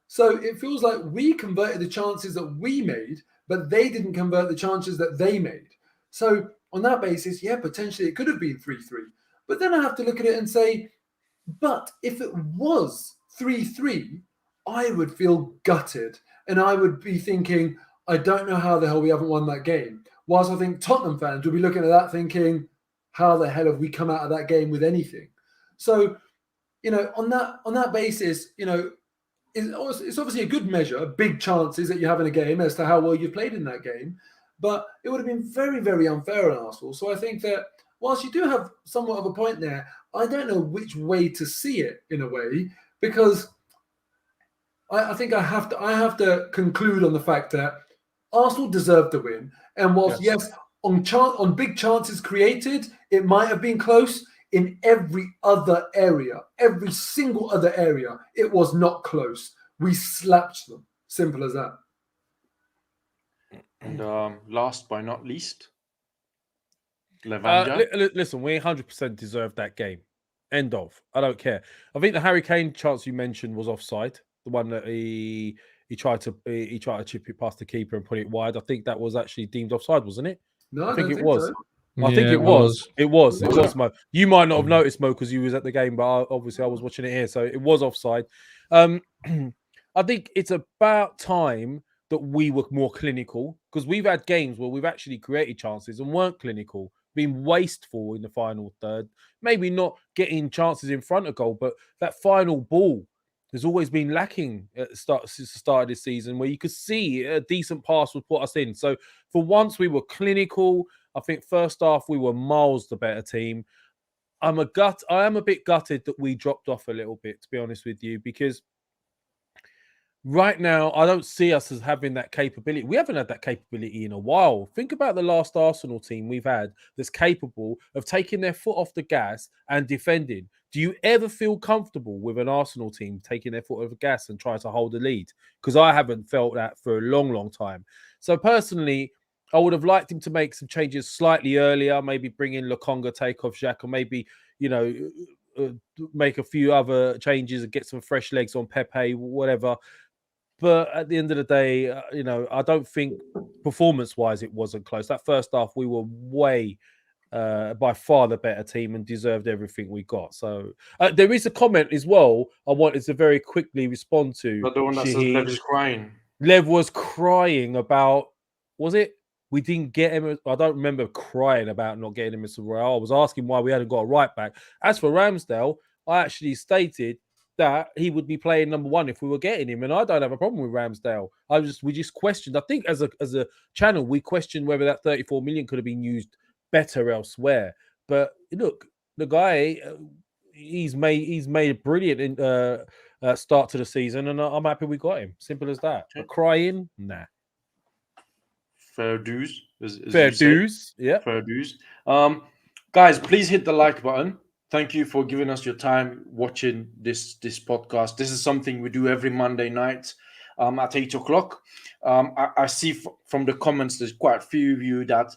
So it feels like we converted the chances that we made, but they didn't convert the chances that they made. So on that basis, potentially it could have been 3-3. But then I have to look at it and say, but if it was 3-3, I would feel gutted. And I would be thinking, I don't know how the hell we haven't won that game. Whilst I think Tottenham fans will be looking at that thinking, how the hell have we come out of that game with anything? So, on that basis, it's obviously a good measure, big chances that you have in a game as to how well you've played in that game. But it would have been very, very unfair on Arsenal. So I think that whilst you do have somewhat of a point there, I don't know which way to see it in a way, because I think I have to conclude on the fact that Arsenal deserved the win. And whilst, yes, on big chances created, it might have been close. In every other area, every single other area, it was not close. We slapped them. Simple as that. And last but not least, Levanja. Listen, we 100% deserved that game. End of. I don't care. I think the Harry Kane chance you mentioned was offside. The one that he tried to chip it past the keeper and put it wide. I think that was actually deemed offside, wasn't it? No, I think it don't was. So. I think it was. It was, Mo. You might not have noticed, Mo, because you was at the game, but obviously I was watching it here, so it was offside. I think it's about time that we were more clinical, because we've had games where we've actually created chances and weren't clinical, been wasteful in the final third, maybe not getting chances in front of goal, but that final ball has always been lacking at the start of this season, where you could see a decent pass would put us in. So for once, we were clinical. I think first half we were miles the better team. I am a bit gutted that we dropped off a little bit, to be honest with you, because right now I don't see us as having that capability. We haven't had that capability in a while. Think about the last Arsenal team we've had that's capable of taking their foot off the gas and defending. Do you ever feel comfortable with an Arsenal team taking their foot off the gas and trying to hold the lead? Because I haven't felt that for a long, long time. So personally, I would have liked him to make some changes slightly earlier, maybe bring in Lokonga, take off Xhaka, or maybe, make a few other changes and get some fresh legs on Pepe, whatever. But at the end of the day, I don't think performance-wise it wasn't close. That first half, we were way, by far the better team and deserved everything we got. So there is a comment as well I wanted to very quickly respond to. But the one that says Lev is crying. Lev was crying about, was it? We didn't get him. I don't remember crying about not getting him as a Royale. I was asking why we hadn't got a right back. As for Ramsdale, I actually stated that he would be playing number 1 if we were getting him, and I don't have a problem with Ramsdale. We just questioned. I think as a channel, we questioned whether that 34 million could have been used better elsewhere. But look, the guy, he's made a brilliant start to the season, and I'm happy we got him. Simple as that. But crying, nah. Fair dues. Fair dues. Yeah. Fair dues. Guys, please hit the like button. Thank you for giving us your time watching this podcast. This is something we do every Monday night at 8 o'clock. I see from the comments, there's quite a few of you that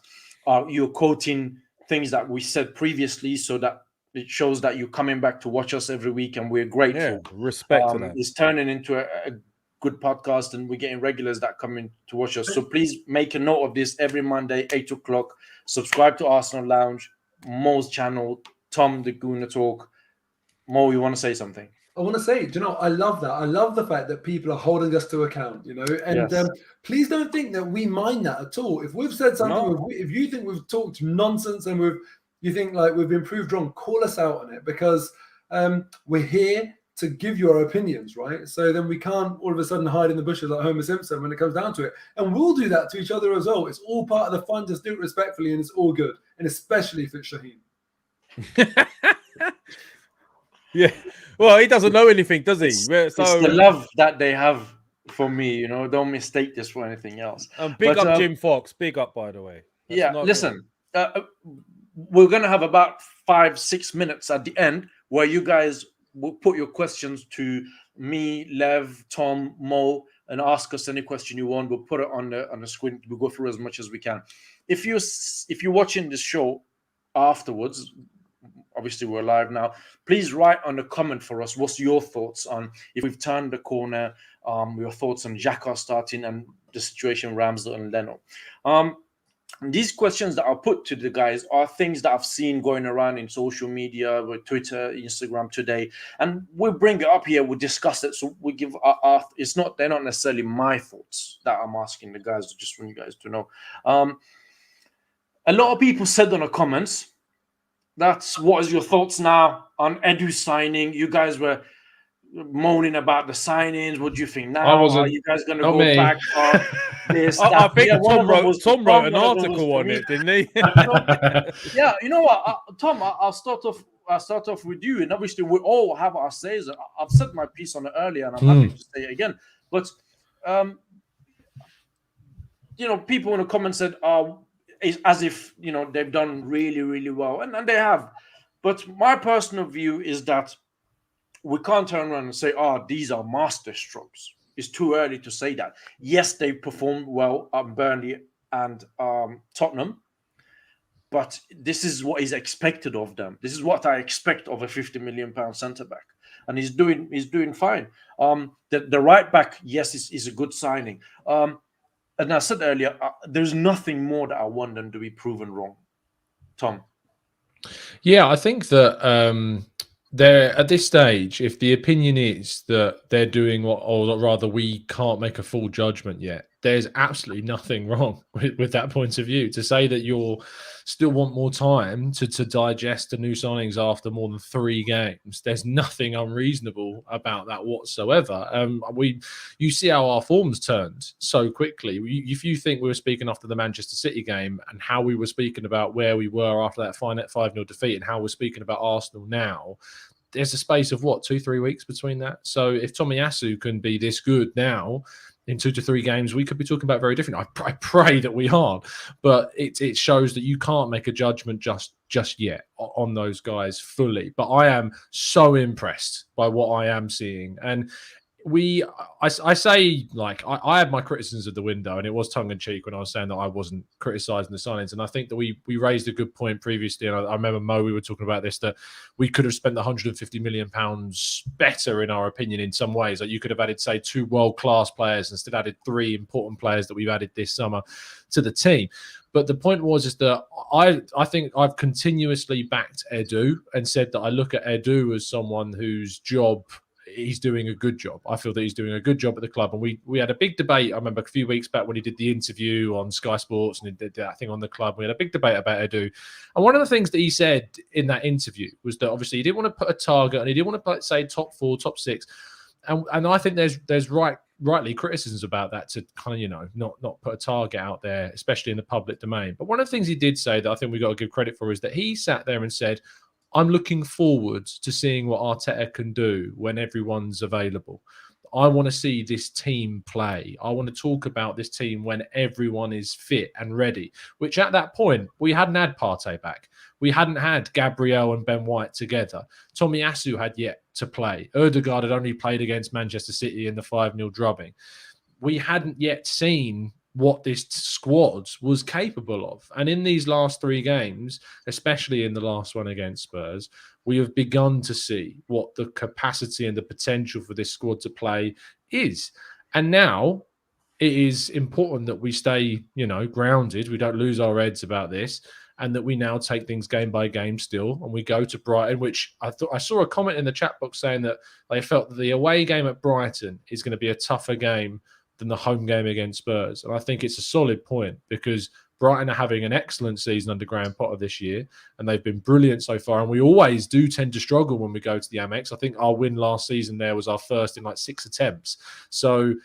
you're quoting things that we said previously, so that it shows that you're coming back to watch us every week, and we're grateful. Yeah, respect to that. It's turning into a good podcast, and we're getting regulars that come in to watch us. So please make a note of this every Monday, 8 o'clock. Subscribe to Arsenal Lounge. Mo's channel, Tom, the Gooner Talk. Mo, you want to say something? I want to say, do you know, I love that. I love the fact that people are holding us to account, you know, and Yes. please don't think that we mind that at all. If we've said something, if you think we've talked nonsense and you think like we've been proved wrong, call us out on it, because we're here to give you our opinions, right? So then we can't all of a sudden hide in the bushes like Homer Simpson when it comes down to it. And we'll do that to each other as well. It's all part of the fun. Just do it respectfully, and it's all good. And especially if it's Shaheen. Yeah. Well, he doesn't know anything, does he? It's the love that they have for me, you know. Don't mistake this for anything else. Big up Jim Fox. Big up, by the way. Listen, we're going to have about 5-6 minutes at the end where you guys will put your questions to me, Lev, Tom, Mo, and ask us any question you want. We'll put it on the screen. We'll go through as much as we can. If you're watching this show afterwards, obviously we're live now, please write on the comment for us what's your thoughts on if we've turned the corner, your thoughts on Xhaka starting and the situation Ramsdale and Leno. These questions that I'll put to the guys are things that I've seen going around in social media, with Twitter, Instagram today, and we'll bring it up here, we'll discuss it. So we give they're not necessarily my thoughts that I'm asking the guys, just want you guys to know. A lot of people said on the comments, what is your thoughts now on Edu signing? You guys were moaning about the signings. What do you think now? Are you guys going to go back on this? I think Tom wrote an article on it, didn't he? Yeah, you know what, Tom? I'll start off with you, and obviously we all have our says. I've said my piece on it earlier, and I'm happy to say it again. But you know, people in the comments said, it's as if, you know, they've done really, really well, and they have. But my personal view is that we can't turn around and say, these are master strokes. It's too early to say that. Yes, they performed well at Burnley and Tottenham, but this is what is expected of them. This is what I expect of a £50 million centre-back, and he's doing fine. The right back, yes, is a good signing. And I said earlier, there's nothing more that I want them to be proven wrong. Tom? Yeah, I think that they're at this stage, if the opinion is that they're doing or rather we can't make a full judgment yet, there's absolutely nothing wrong with that point of view. To say that you'll still want more time to digest the new signings after more than 3 games, there's nothing unreasonable about that whatsoever. You see how our form's turned so quickly. If you think we were speaking after the Manchester City game and how we were speaking about where we were after that 5-0 defeat and how we're speaking about Arsenal now, there's a space of 2-3 weeks between that. So if Tomiyasu can be this good now, in 2 to 3 games, we could be talking about very different. I pray that we aren't, but it shows that you can't make a judgment just yet on those guys fully. But I am so impressed by what I am seeing, and I say, like, I had my criticisms of the window, and it was tongue in cheek when I was saying that I wasn't criticising the signings. And I think that we raised a good point previously. And I remember, Mo, we were talking about this, that we could have spent the £150 million better, in our opinion, in some ways. Like, you could have added, say, 2 world-class players, instead added 3 important players that we've added this summer to the team. But the point is that I think I've continuously backed Edu and said that I look at Edu as someone whose job, he's doing a good job. I feel that he's doing a good job at the club. And we had a big debate, I remember, a few weeks back when he did the interview on Sky Sports and he did that thing on the club. We had a big debate about Edu. And one of the things that he said in that interview was that obviously he didn't want to put a target and he didn't want to say top 4, top 6. And I think there's rightly criticisms about that, to kind of, not put a target out there, especially in the public domain. But one of the things he did say that I think we got to give credit for is that he sat there and said, I'm looking forward to seeing what Arteta can do when everyone's available. I want to see this team play. I want to talk about this team when everyone is fit and ready, which at that point, we hadn't had Partey back. We hadn't had Gabriel and Ben White together. Tomiyasu had yet to play. Ødegaard had only played against Manchester City in the 5-0 drubbing. We hadn't yet seen what this squad was capable of. And in these last 3 games, especially in the last one against Spurs, we have begun to see what the capacity and the potential for this squad to play is. And now it is important that we stay, grounded. We don't lose our heads about this. and that we now take things game by game still, and we go to Brighton, which I saw a comment in the chat box saying that they felt that the away game at Brighton is going to be a tougher game than the home game against Spurs. And I think it's a solid point, because Brighton are having an excellent season under Graham Potter this year, and they've been brilliant so far. And we always do tend to struggle when we go to the Amex. I think our win last season there was our first in like 6 attempts. So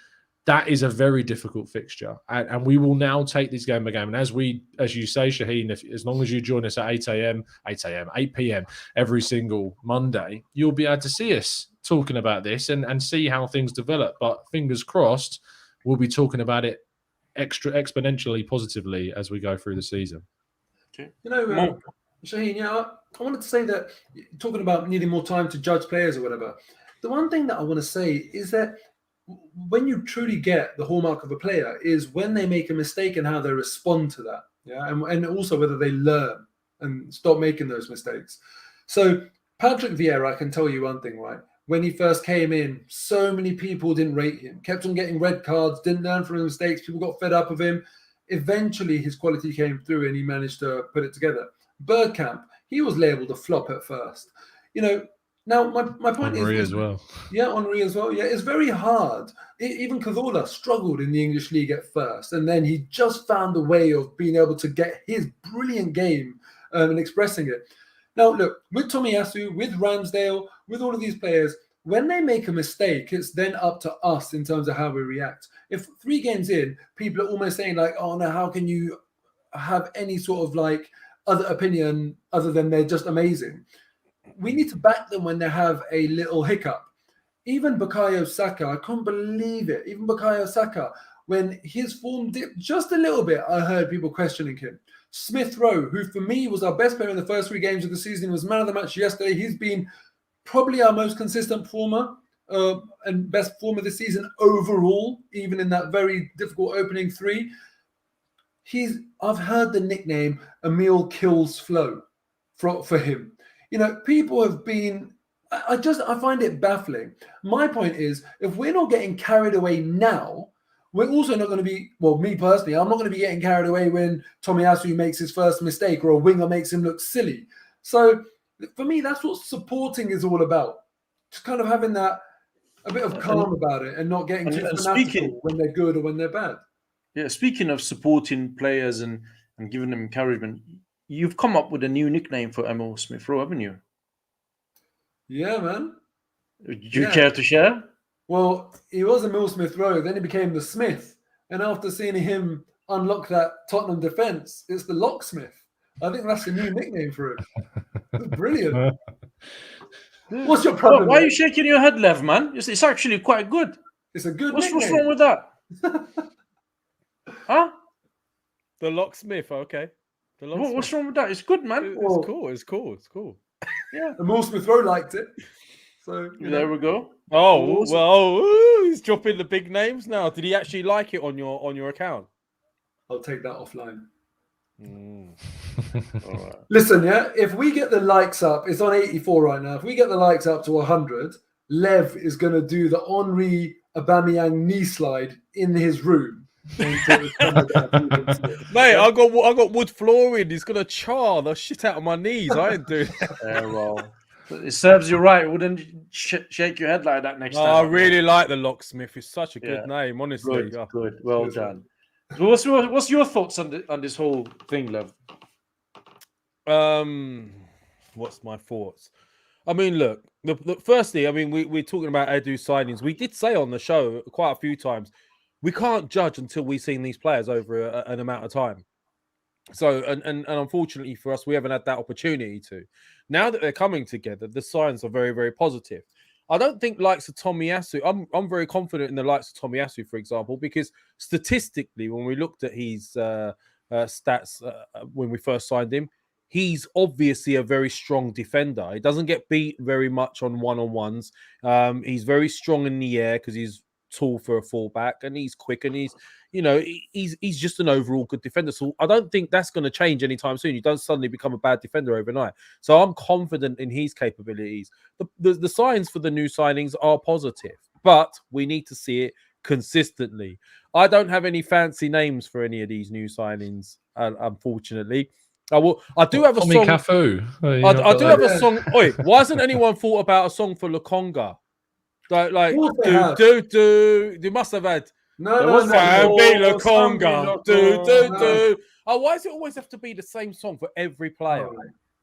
that is a very difficult fixture. And we will now take this game by game. And as you say, Shaheen, as long as you join us at 8 p.m. every single Monday, you'll be able to see us talking about this and see how things develop. But fingers crossed, we'll be talking about it exponentially positively as we go through the season. Okay. Shaheen, I wanted to say that, talking about needing more time to judge players or whatever, the one thing that I want to say is that when you truly get the hallmark of a player is when they make a mistake and how they respond to that. Yeah. And also whether they learn and stop making those mistakes. So Patrick Vieira, I can tell you one thing, right? When he first came in, so many people didn't rate him, kept on getting red cards, didn't learn from his mistakes. People got fed up of him. Eventually, his quality came through and he managed to put it together. Bergkamp, he was labelled a flop at first. Now, my point Henry is... as well. Yeah, Henry as well. Yeah, it's very hard. Even Cazorla struggled in the English league at first, and then he just found a way of being able to get his brilliant game and expressing it. Now, look, with Tomiyasu, with Ramsdale, with all of these players, when they make a mistake, it's then up to us in terms of how we react. If 3 games in, people are almost saying like, oh no, how can you have any sort of like other opinion other than they're just amazing? We need to back them when they have a little hiccup. Even Bukayo Saka, I couldn't believe it. Even Bukayo Saka, when his form dipped just a little bit, I heard people questioning him. Smith Rowe, who for me was our best player in the first 3 games of the season, was man of the match yesterday. He's been probably our most consistent performer and best performer this season overall, even in that very difficult opening 3. I've heard the nickname Emil Kills Flow for him. People have been... I find it baffling. My point is, if we're not getting carried away now, we're also not going to be, well, me personally, I'm not going to be getting carried away when Tomiyasu makes his first mistake or a winger makes him look silly. So for me, that's what supporting is all about. Just kind of having that, a bit of calm about it and not getting too fanatical when they're good or when they're bad. Yeah, speaking of supporting players and giving them encouragement, you've come up with a new nickname for Emil Smith Rowe, haven't you? Yeah, man. Do you care to share? Well, he was Emil Smith Rowe, then he became the Smith. And after seeing him unlock that Tottenham defence, it's the Locksmith. I think that's a new nickname for him. It's brilliant. What's your problem? Why are you shaking your head, Lev, man? It's actually quite good. It's a good What's nickname. wrong with that? Huh? The Locksmith, okay. What's wrong with that? It's good, man. It's cool. Yeah. Emil Smith Rowe liked it. So there we go. Oh, well, he's dropping the big names now. Did he actually like it on your account? I'll take that offline. All right. Listen, if we get the likes up, it's on 84 right now. If we get the likes up to 100, Lev is going to do the Henry Aubameyang knee slide in his room. Mate, I got wood flooring. He's gonna char the shit out of my knees. I ain't doing that. Yeah, well, it serves you right. Wouldn't shake your head like that next time. I really like the Locksmith. It's such a good name, honestly. Good. Well done. So what's your thoughts on this whole thing, Lev? What's my thoughts? I mean, look. Firstly, I mean, we're talking about Edu signings. We did say on the show quite a few times, we can't judge until we've seen these players over an amount of time. So, and unfortunately for us, we haven't had that opportunity to. Now that they're coming together, the signs are very, very positive. I don't think likes of Tomiyasu. I'm very confident in the likes of Tomiyasu, for example, because statistically, when we looked at his stats when we first signed him, he's obviously a very strong defender. He doesn't get beat very much on one-on-ones. He's very strong in the air because he's tall for a fullback, and he's quick, and he's just an overall good defender. So I don't think that's going to change anytime soon. You don't suddenly become a bad defender overnight. So I'm confident in his capabilities. The signs for the new signings are positive, but we need to see it consistently. I don't have any fancy names for any of these new signings, unfortunately. I do have a Tommy song. Cafu. I do have a song. Oi, why hasn't anyone thought about a song for Lukonga? Like do. They must have had. No. Sambi Lukonga. Do. Oh, why does it always have to be the same song for every player?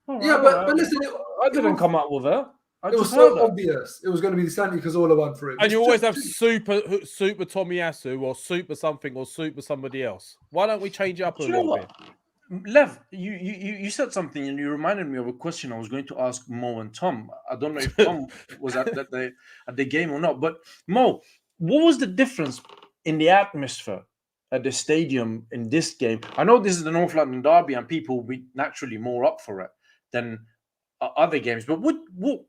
Yeah, but listen, I didn't come up with it. It was so obvious it was going to be Santi Cazorla one for him. And you always have super Tomiyasu or super something or super somebody else. Why don't we change it up a little bit? Lev, you said something and you reminded me of a question I was going to ask Mo and Tom. I don't know if Tom was at the game or not, but Mo, what was the difference in the atmosphere at the stadium in this game? I know this is the North London derby and people will be naturally more up for it than other games, but what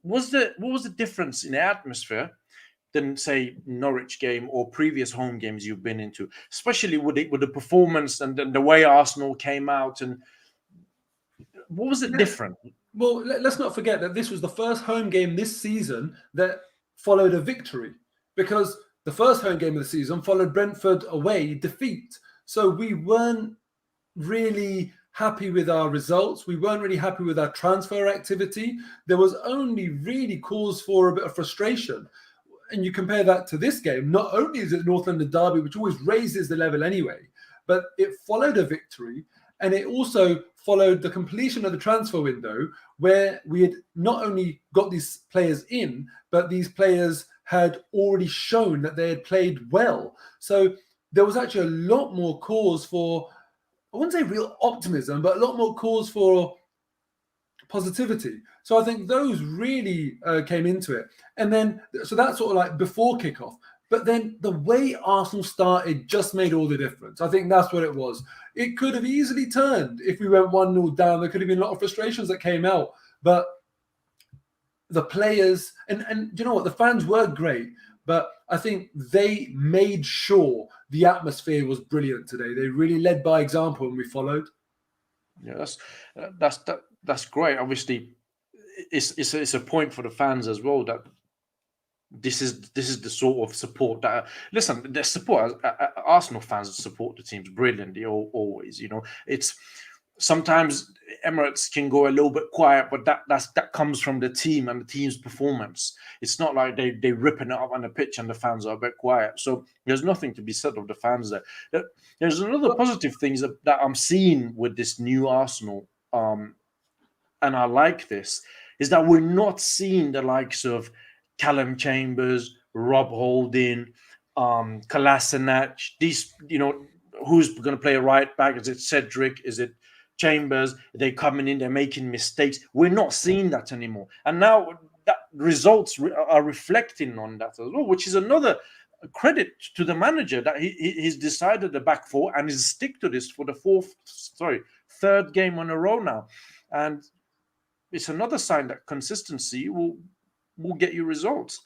was the difference in the atmosphere than say Norwich game or previous home games you've been into, especially with the performance and the way Arsenal came out, and what was it different? Well, let's not forget that this was the first home game this season that followed a victory, because the first home game of the season followed Brentford away defeat. So we weren't really happy with our results. We weren't really happy with our transfer activity. There was only really cause for a bit of frustration. And you compare that to this game, not only is it North London derby, which always raises the level anyway, but it followed a victory, and it also followed the completion of the transfer window, where we had not only got these players in, but these players had already shown that they had played well. So there was actually a lot more cause for, I wouldn't say real optimism, but a lot more cause for positivity. So I think those really came into it. And then, so that's sort of like before kickoff. But then the way Arsenal started just made all the difference. I think that's what it was. It could have easily turned if we went 1-0 down. There could have been a lot of frustrations that came out. But the players, and you know what, the fans were great. But I think they made sure the atmosphere was brilliant today. They really led by example and we followed. Yeah, that's great. Obviously, it's a point for the fans as well that this is the sort of support that listen. The support Arsenal fans support the teams brilliantly always. You know, it's sometimes Emirates can go a little bit quiet, but that comes from the team and the team's performance. It's not like they ripping it up on the pitch and the fans are a bit quiet. So there's nothing to be said of the fans there. There's another positive things that I'm seeing with this new Arsenal, and I like this, is that we're not seeing the likes of Callum Chambers, Rob Holding, Kolasinac. These, you know, who's going to play a right back? Is it Cedric? Is it Chambers? They're coming in, they're making mistakes. We're not seeing that anymore. And now that results are reflecting on that as well, which is another credit to the manager that he's decided the back four and he's stick to this for the third game in a row now. And it's another sign that consistency will get you results.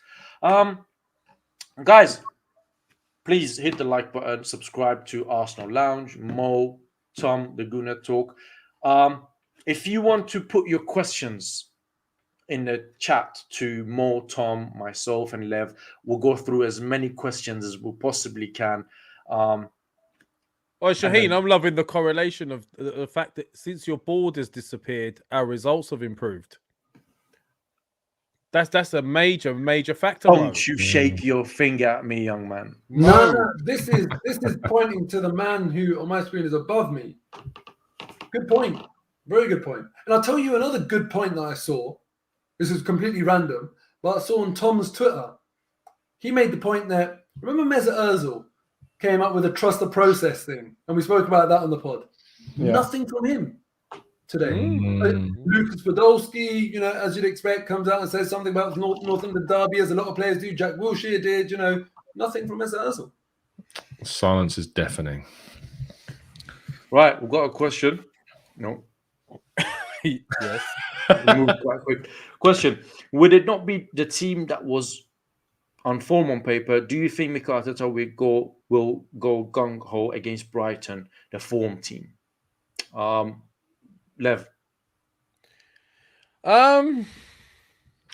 Guys, please hit the like button, subscribe to Arsenal Lounge, Mo, Tom, the Gooner Talk. If you want to put your questions in the chat to Mo, Tom, myself, and Lev, we'll go through as many questions as we possibly can. Shaheen, I'm loving the correlation of the fact that since your board has disappeared, our results have improved. That's a major factor. Don't you shake your finger at me, young man. No. This is pointing to the man who on my screen is above me. Good point. Very good point. And I'll tell you another good point that I saw. This is completely random, but I saw on Tom's Twitter. He made the point that, remember Mesut Ozil came up with a trust the process thing, and we spoke about that on the pod. Yeah. Nothing from him today. Lucas Podolski, you know, as you'd expect, comes out and says something about North London derby, as a lot of players do. Jack Wilshere did, you know, nothing from Mesut Ozil. Silence is deafening. Right, we've got a question. No. Yes. Move quite quick. Question: would it not be the team that was on form on paper? Do you think Mikel Arteta will go gung ho against Brighton, the form team? Lev.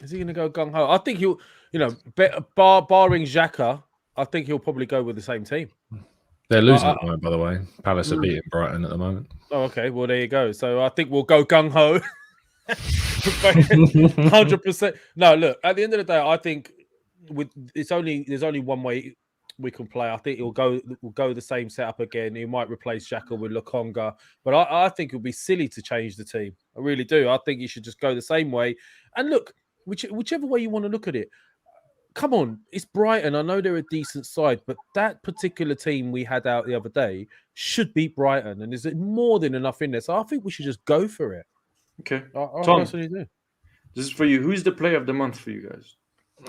Is he going to go gung ho? I think he'll, you know, barring Xhaka, I think he'll probably go with the same team. They're losing at the moment, by the way. Palace are beating Brighton at the moment. Oh, okay. Well, there you go. So I think we'll go gung ho. 100%. No, look. At the end of the day, I think there's only one way we can play. I think we'll go the same setup again. He might replace Xhaka with Lokonga, but I think it would be silly to change the team. I really do. I think you should just go the same way. And look, whichever way you want to look at it. Come on, it's Brighton. I know they're a decent side, but that particular team we had out the other day should beat Brighton, and there's more than enough in there. So I think we should just go for it. Okay, Tom, that's what you do. This is for you. Who's the player of the month for you guys?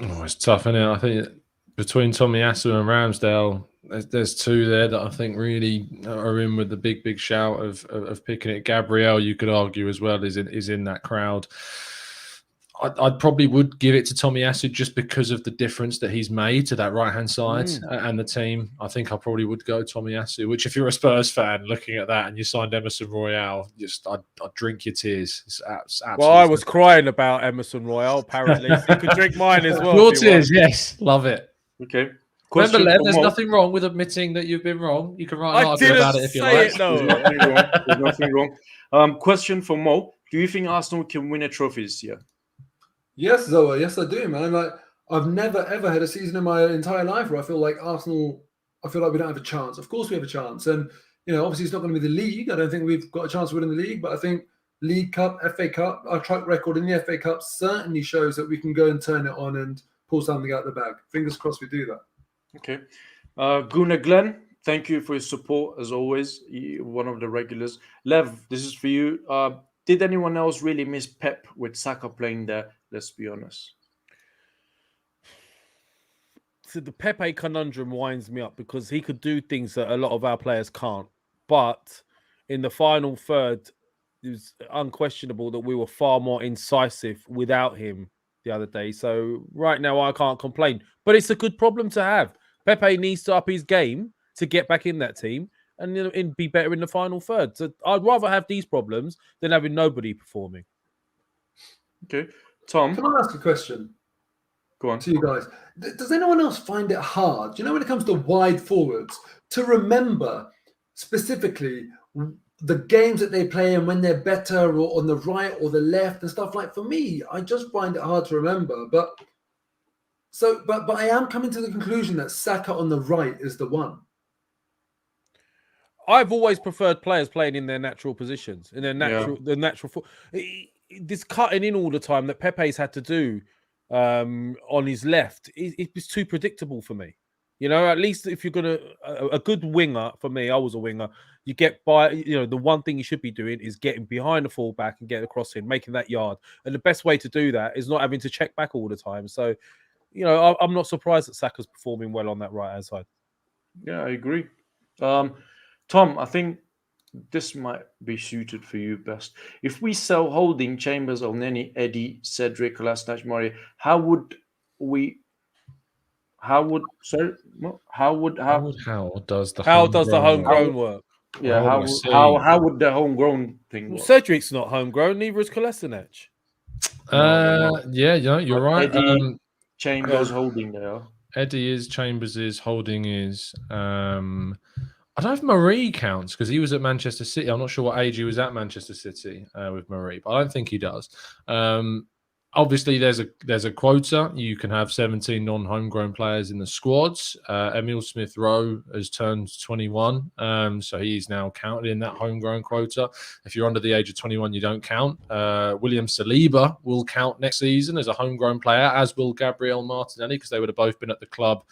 Oh, it's tough, isn't it? I think between Tomiyasu and Ramsdale, there's two there that I think really are in with the big shout of picking it. Gabriel, you could argue as well, is in that crowd. I probably would give it to Tomiyasu just because of the difference that he's made to that right-hand side and the team. I think I probably would go Tomiyasu, which if you're a Spurs fan looking at that and you signed Emerson Royale, I'd drink your tears. It's well, I was crying about Emerson Royale, apparently. So you could drink mine as well. Your tears, yes. Love it. Okay. Remember, Lev, there's nothing wrong with admitting that you've been wrong. You can write an article about it if you like. There's nothing wrong. Question for Mo. Do you think Arsenal can win a trophy this year? Yes, Zoa. Yes, I do, man. I've never ever had a season in my entire life where I feel like Arsenal. I feel like we don't have a chance. Of course, we have a chance, and obviously, it's not going to be the league. I don't think we've got a chance of winning the league, but I think League Cup, FA Cup, our track record in the FA Cup certainly shows that we can go and turn it on and pull something out of the bag. Fingers crossed, we do that. Okay, Gunnar Glenn, thank you for your support as always. One of the regulars. Lev, this is for you. Did anyone else really miss Pep with Saka playing there? Let's be honest. So the Pepe conundrum winds me up because he could do things that a lot of our players can't. But in the final third, it was unquestionable that we were far more incisive without him the other day. So right now, I can't complain. But it's a good problem to have. Pepe needs to up his game to get back in that team and be better in the final third. So I'd rather have these problems than having nobody performing. Okay. Tom? Can I ask a question? Go on. To you guys. Does anyone else find it hard, when it comes to wide forwards, to remember specifically the games that they play and when they're better or on the right or the left and stuff? Like, for me, I just find it hard to remember. But I am coming to the conclusion that Saka on the right is the one. I've always preferred players playing in their natural positions, in their natural. This cutting in all the time that Pepe's had to do on his left, it was too predictable for me. At least if you're gonna a good winger, for me, I was a winger. You get by. The one thing you should be doing is getting behind the fullback and getting across in, making that yard. And the best way to do that is not having to check back all the time. So, I'm not surprised that Saka's performing well on that right hand side. Yeah, I agree. Tom, I think this might be suited for you best. If we sell Holding, Chambers, Elneny, Eddie, Cedric, Kolasinac, Murray, how does the homegrown work? Yeah, how would the homegrown thing work? Cedric's not homegrown, neither is Kolasinac. You're right. Eddie, Chambers, Holding there. Eddie is, Chambers is, Holding is. I don't know if Marie counts because he was at Manchester City. I'm not sure what age he was at Manchester City with Marie, but I don't think he does. Obviously, there's a quota. You can have 17 non-homegrown players in the squads. Emile Smith-Rowe has turned 21, so he's now counted in that homegrown quota. If you're under the age of 21, you don't count. William Saliba will count next season as a homegrown player, as will Gabriel Martinelli, because they would have both been at the club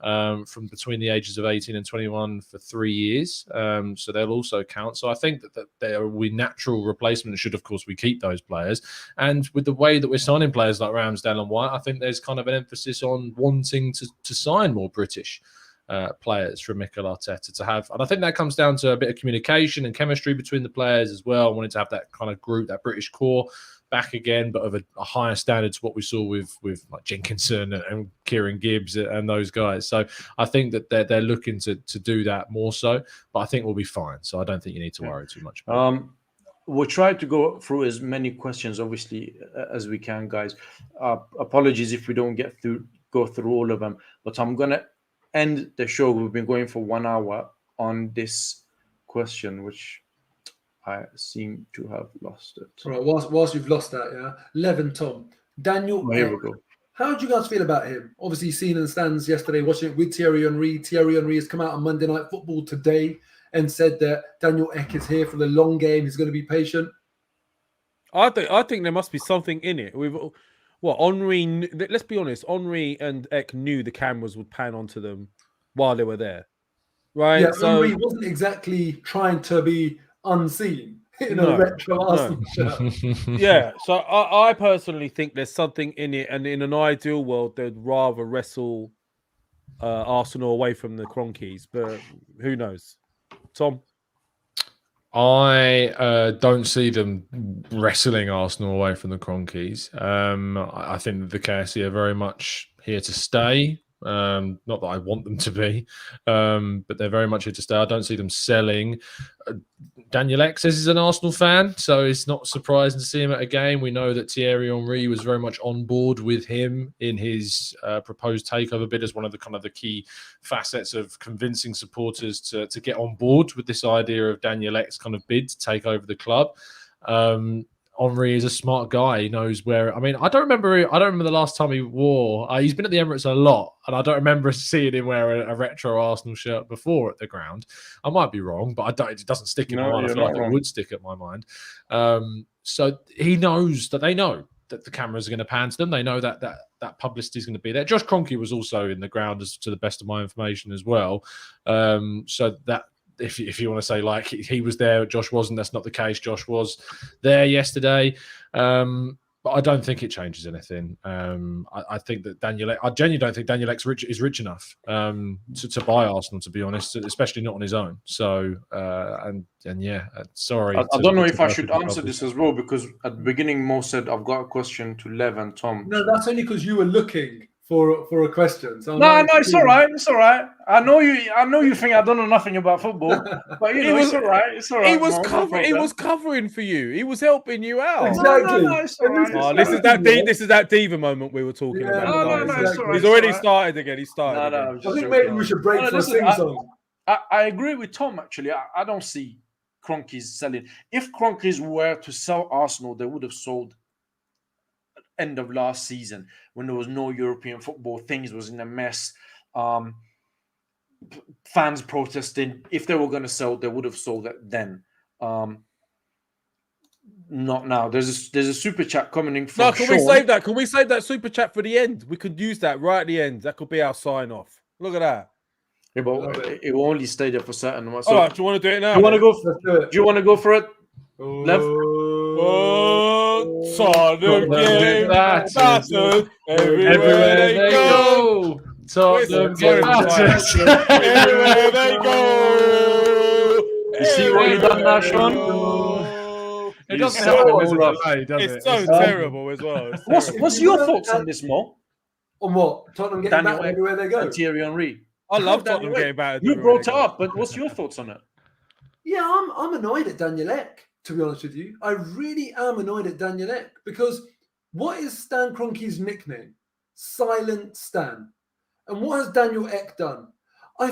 from between the ages of 18 and 21 for 3 years. So they'll also count. So I think that there will be natural replacement. Should, of course, we keep those players. And with the way that we're signing players like Ramsdale and White, I think there's kind of an emphasis on wanting to sign more British players from Mikel Arteta to have. And I think that comes down to a bit of communication and chemistry between the players as well. I wanted to have that kind of group, that British core back again, but of a higher standard to what we saw with like Jenkinson and Kieran Gibbs and those guys. So I think that they're looking to do that more so, but I think we'll be fine. So I don't think you need to worry too much about it. We'll try to go through as many questions, obviously, as we can, guys. Apologies if we don't go through all of them, but I'm going to end the show. We've been going for 1 hour. on this question, which I seem to have lost it. All right, whilst you've lost that, yeah. Lev and Tom. Daniel Here Ek. we go. How do you guys feel about him? Obviously, seen in the stands yesterday, watching it with Thierry Henry. Thierry Henry has come out on Monday Night Football today and said that Daniel Ek is here for the long game. He's going to be patient. I think there must be something in it. Henry? Let's be honest. Henry and Ek knew the cameras would pan onto them while they were there, right? Yeah, so Henry wasn't exactly trying to be unseen in a retro Arsenal shirt. Yeah, so I personally think there's something in it, and in an ideal world, they'd rather wrestle Arsenal away from the Cronkies, but who knows? Tom? I don't see them wrestling Arsenal away from the Cronkies. I think that the KSC are very much here to stay. Not that I want them to be, but they're very much here to stay. I don't see them selling. Daniel Ek says he's an Arsenal fan, so it's not surprising to see him at a game. We know that Thierry Henry was very much on board with him in his proposed takeover bid as one of the key facets of convincing supporters to get on board with this idea of Daniel Ek's kind of bid to take over the club. Henry is a smart guy. He knows where. I mean, I don't remember the last time he wore. He's been at the Emirates a lot, and I don't remember seeing him wear a retro Arsenal shirt before at the ground. I might be wrong, but it doesn't stick in my mind. I feel like it would stick at my mind. So he knows that they know that the cameras are going to pan to them. They know that publicity is going to be there. Josh Kroenke was also in the ground, as to the best of my information as well. So that. If you want to say like he was there, Josh wasn't. That's not the case. Josh was there yesterday, but I don't think it changes anything. I think that I genuinely don't think Daniel Ek is rich enough to buy Arsenal, to be honest, especially not on his own. So sorry. I don't know if I should answer this as well, because at the beginning Mo said I've got a question to Lev and Tom. No, that's only because you were looking for a question. So no, it's all right. It's all right. I know you think I don't know nothing about football, but it's all right. It's all right. He was covering for you. He was helping you out. Exactly. No, it's all right. This is that diva moment we were talking about. No, it's all right. He's already started again. He started. No, I think maybe we should break for a sing-song. I agree with Tom, actually. I don't see Cronkies selling. If Cronkies were to sell Arsenal, they would have sold end of last season when there was no European football. Things was in a mess. Fans protesting. If they were going to sell, they would have sold it then. Not now. There's a super chat coming in from Can we save that? Can we save that super chat for the end? We could use that right at the end. That could be our sign off. Look at that. Yeah, but it will only stay there for certain months. All right, do you want to do it now? Do you want to go for it? Lev? Tottenham get battered everywhere they go. Tottenham get battered everywhere they go. You see what you done now, Sean? It doesn't help all the way, does it? It's so terrible as well. What's your thoughts on this, Mo? On what? Tottenham getting battered everywhere they go. Thierry Henry. I love Tottenham getting battered. You brought it up, but what's your thoughts on it? Yeah, I'm annoyed at Daniel Ek, to be honest with you. I really am annoyed at Daniel Ek, because what is Stan Kroenke's nickname? Silent Stan. And what has Daniel Ek done? I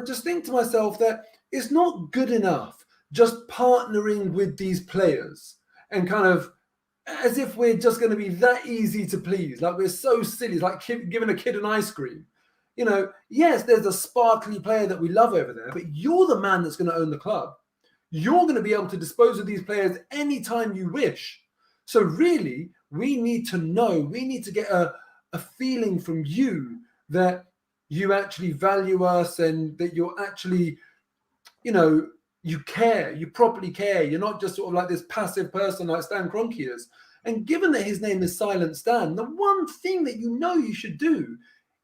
just think to myself that it's not good enough just partnering with these players and kind of as if we're just going to be that easy to please. Like we're so silly. It's like giving a kid an ice cream. You know, yes, there's a sparkly player that we love over there, but you're the man that's going to own the club. You're going to be able to dispose of these players anytime you wish. So really, we need to know, we need to get a feeling from you that you actually value us and that you're actually, you know, you care, you properly care. You're not just sort of like this passive person like Stan Kroenke is. And given that his name is Silent Stan, the one thing that you know you should do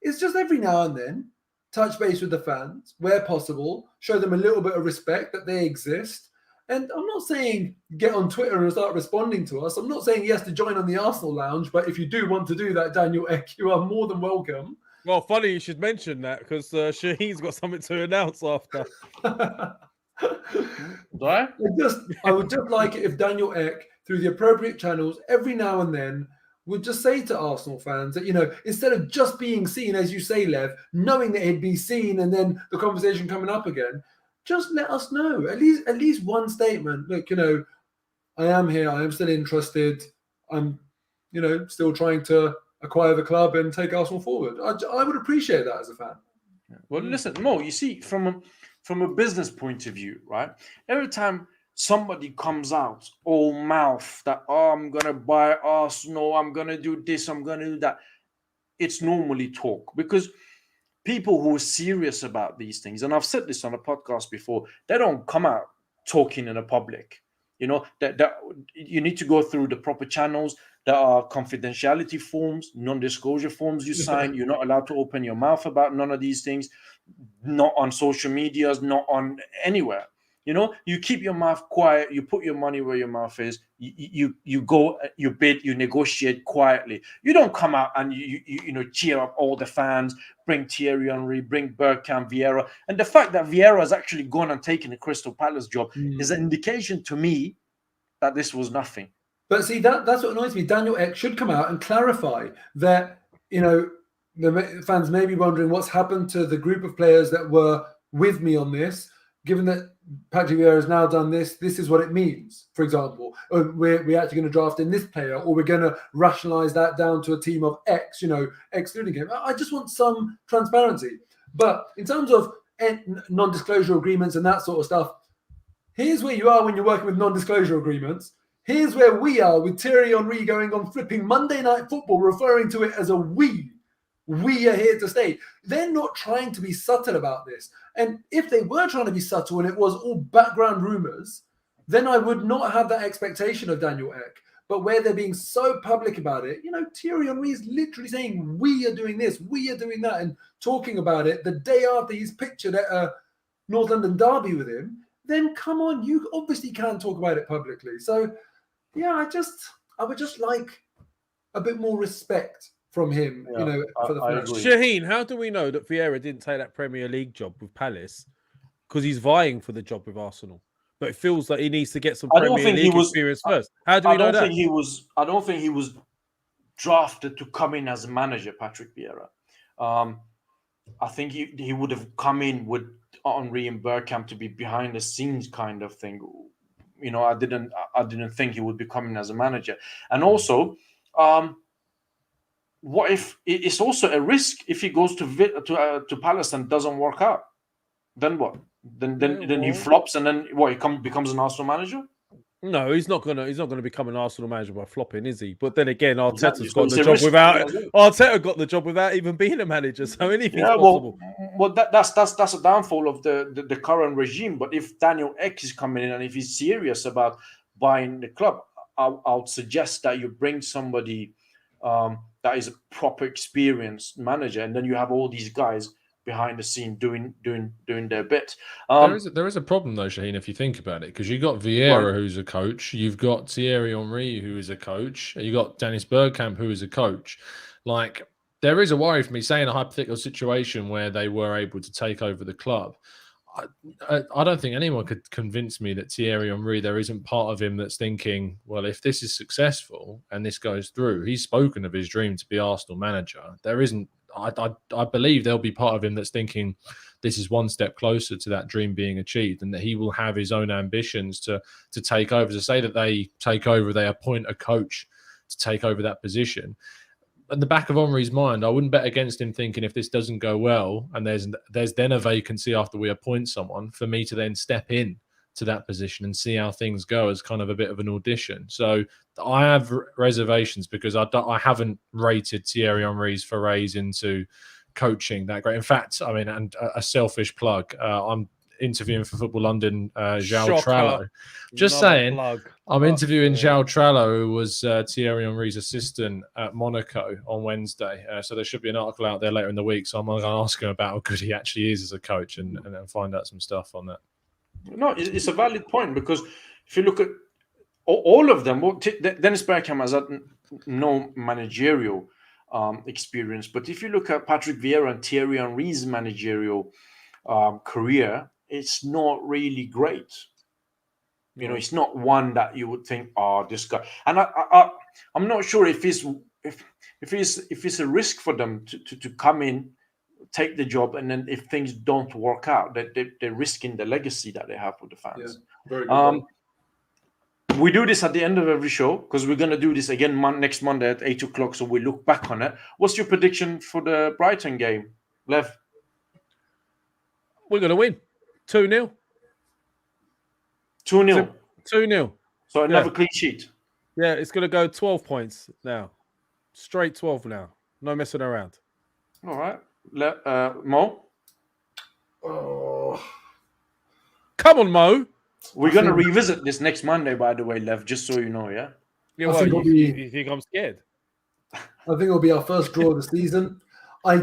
is just every now and then touch base with the fans where possible, show them a little bit of respect that they exist. And I'm not saying get on Twitter and start responding to us. I'm not saying yes to join on the Arsenal Lounge, but if you do want to do that, Daniel Ek, you are more than welcome. Well, funny you should mention that because Shaheen's got something to announce after. I would just like it if Daniel Ek, through the appropriate channels, every now and then, would just say to Arsenal fans that, you know, instead of just being seen, as you say, Lev, knowing that he'd be seen and then the conversation coming up again, just let us know. At least one statement. Look, I am here. I am still interested. I'm, still trying to acquire the club and take Arsenal forward. I would appreciate that as a fan. Well, listen, Mo, you see, from a business point of view, right? Every time somebody comes out all mouth that, I'm going to buy Arsenal, I'm going to do this, I'm going to do that, it's normally talk. Because people who are serious about these things, and I've said this on a podcast before, they don't come out talking in the public. That you need to go through the proper channels. There are confidentiality forms, non-disclosure forms you sign. You're not allowed to open your mouth about none of these things, not on social medias, not on anywhere. You keep your mouth quiet. You put your money where your mouth is. You go, you bid, you negotiate quietly. You don't come out and you cheer up all the fans, bring Thierry Henry, bring Bergkamp, Vieira. And the fact that Vieira has actually gone and taken the Crystal Palace job is an indication to me that this was nothing. But see, that's what annoys me. Daniel Ek should come out and clarify that, the fans may be wondering what's happened to the group of players that were with me on this, given that Patrick Vieira has now done this is what it means. For example, we're actually going to draft in this player, or we're going to rationalize that down to a team of X, excluding him. I just want some transparency. But in terms of non-disclosure agreements and that sort of stuff, here's where you are when you're working with non-disclosure agreements. Here's where we are with Thierry Henry going on flipping Monday Night Football, referring to it as a we. We are here to stay. They're not trying to be subtle about this. And if they were trying to be subtle and it was all background rumors, then I would not have that expectation of Daniel Ek. But where they're being so public about it, Thierry Henry is literally saying, we are doing this, we are doing that, and talking about it the day after he's pictured at a North London derby with him, then come on, you obviously can talk about it publicly. So, yeah, I would just like a bit more respect from him, for the fans. Shaheen, how do we know that Vieira didn't take that Premier League job with Palace? Because he's vying for the job with Arsenal. But it feels like he needs to get some Premier League experience first. How do we know that? I don't think he was drafted to come in as a manager, Patrick Vieira. I think he would have come in with Henry and Bergkamp to be behind the scenes kind of thing. I didn't think he would be coming as a manager. And also, what if it's also a risk if he goes to Palace and doesn't work out? Then what? Then he flops, and then what? He becomes an Arsenal manager? No, he's not gonna become an Arsenal manager by flopping, is he? But then again, Arteta's got the job without Arteta got the job without even being a manager. So anything's possible. Well, that's a downfall of the current regime. But if Daniel Ek is coming in and if he's serious about buying the club, I would suggest that you bring somebody that is a proper experienced manager, and then you have all these guys behind the scene doing their bit. There is a problem though, Shaheen, if you think about it, because you got Vieira, who's a coach, you've got Thierry Henry, who is a coach, you got Dennis Bergkamp, who is a coach. Like, there is a worry for me, saying a hypothetical situation where they were able to take over the club. I don't think anyone could convince me that Thierry Henry, there isn't part of him that's thinking, well, if this is successful and this goes through, he's spoken of his dream to be Arsenal manager. There isn't. I believe there'll be part of him that's thinking this is one step closer to that dream being achieved, and that he will have his own ambitions to take over. To say that they take over, they appoint a coach to take over that position. At the back of Henry's mind, I wouldn't bet against him thinking if this doesn't go well and there's then a vacancy after we appoint someone, for me to then step in to that position and see how things go as kind of a bit of an audition. So I have reservations because I haven't rated Thierry Henry's forays into coaching that great. In fact, I mean, and a selfish plug, I'm interviewing for Football London João Trallo. Just saying, I'm interviewing João Trallo, who was Thierry Henry's assistant at Monaco on Wednesday. So there should be an article out there later in the week. So I'm going to ask him about how good he actually is as a coach and find out some stuff on that. No, it's a valid point, because if you look at all of them, Dennis Bergkamp has had no managerial experience. But if you look at Patrick Vieira and Thierry Henry's managerial career, it's not really great. It's not one that you would think, oh, this guy. And I'm not sure if it's a risk for them to come in take the job, and then if things don't work out, they're risking the legacy that they have with the fans. Yeah, very good. We do this at the end of every show because we're going to do this again next Monday at 8 o'clock. So we look back on it. What's your prediction for the Brighton game, Lev? We're going to win 2-0. 2-0. 2-0. So another clean sheet. Yeah, it's going to go 12 points now. Straight 12 now. No messing around. All right. Mo? Oh. Come on, Mo. We're going to revisit this next Monday, by the way, Lev, just so you know, yeah? Yeah, well, you think I'm scared? I think it'll be our first draw of the season. I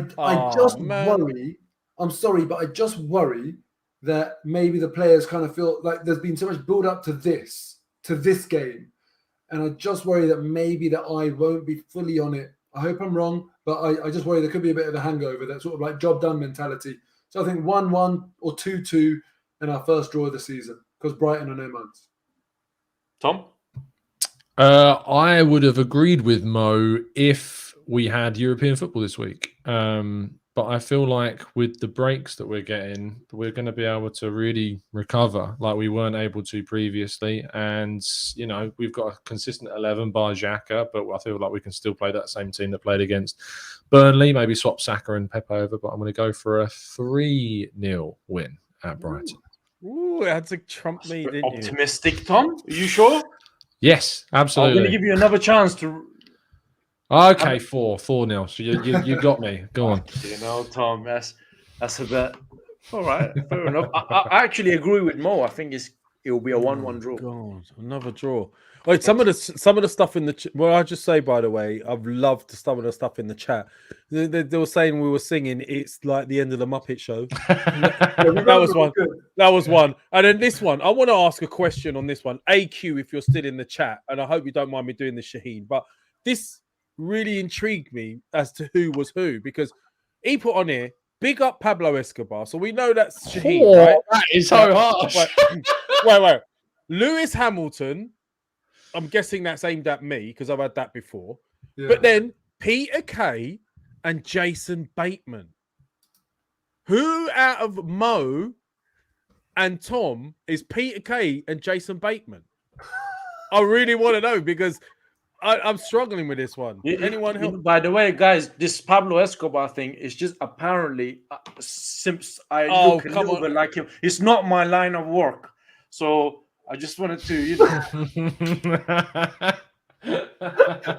just worry. I'm sorry, but I just worry that maybe the players kind of feel like there's been so much build up to this game. And I just worry that maybe that I won't be fully on it. I hope I'm wrong, but I just worry there could be a bit of a hangover, that sort of like job done mentality. So I think 1-1 or 2-2 in our first draw of the season, because Brighton are no months. Tom? I would have agreed with Mo if we had European football this week. But I feel like with the breaks that we're getting, we're going to be able to really recover like we weren't able to previously. And, you know, we've got a consistent 11 bar Xhaka, but I feel like we can still play that same team that played against Burnley, maybe swap Saka and Pepe over, but I'm going to go for a 3-0 win at Brighton. Ooh, that's a trump me, didn't you? Optimistic, Tom? Are you sure? Yes, absolutely. I'm going to give you another chance to... Okay, 4-0. So you got me. Go on. You know, Tom, that's a bit. All right, fair enough. I actually agree with Mo. I think it will be a 1-1 draw. God, another draw. Wait, some of the stuff in the well, I just say, by the way, I've loved some of the stuff in the chat. They were saying we were singing "It's like the end of the Muppet Show." That was one. That was one. And then this one, I want to ask a question on this one. AQ, if you're still in the chat, and I hope you don't mind me doing this, Shaheen, but this really intrigued me as to who was who, because he put on here, big up Pablo Escobar. So we know that's Shaheen, right? That is so harsh. Wait. Lewis Hamilton, I'm guessing that's aimed at me because I've had that before. Yeah. But then Peter Kay and Jason Bateman. Who out of Mo and Tom is Peter Kay and Jason Bateman? I really want to know, because I'm struggling with this one. Anyone help? By the way, guys, this Pablo Escobar thing is just apparently I look a little bit like him. It's not my line of work, so I just wanted to, you know.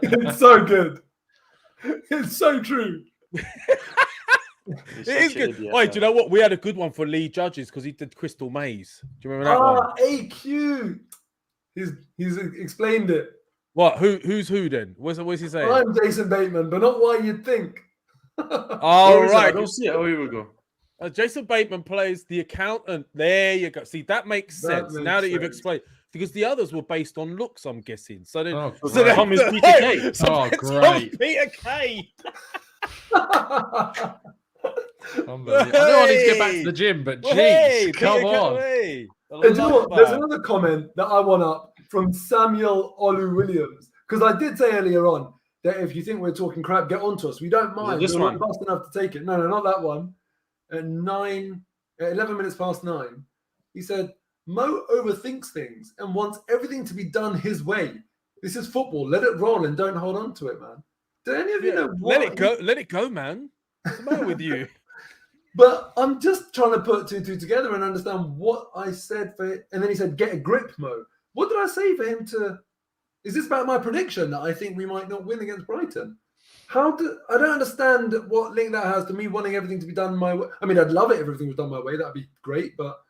It's so good. It's so true. It is good. Wait, do you know what? We had a good one for Lee Judges because he did Crystal Maze. Do you remember that one? AQ. He's explained it. What? Who's who then? What's he saying? I'm Jason Bateman, but not why you'd think. Oh, right. I don't see it. Oh, here we go. Jason Bateman plays the accountant. There you go. See, that makes sense now that you've explained. Because the others were based on looks, I'm guessing. So then, Tom is Peter Kay. Great. Peter Kay. I know I need to get back to the gym, but jeez, come on. Do you know what? There's another comment that I want up from Samuel Olu Williams, because I did say earlier on that if you think we're talking crap, get onto us. We don't mind. We're not fast enough to take it. No, not that one. At 11 minutes past 9, he said, Mo overthinks things and wants everything to be done his way. This is football. Let it roll and don't hold on to it, man. Do any of you know what? Let it go, man. What's the matter with you? But I'm just trying to put 2 together and understand what I said for it. And then he said, get a grip, Mo. What did I say for him to... Is this about my prediction that I think we might not win against Brighton? I don't understand what link that has to me wanting everything to be done my way. I mean, I'd love it if everything was done my way. That'd be great, but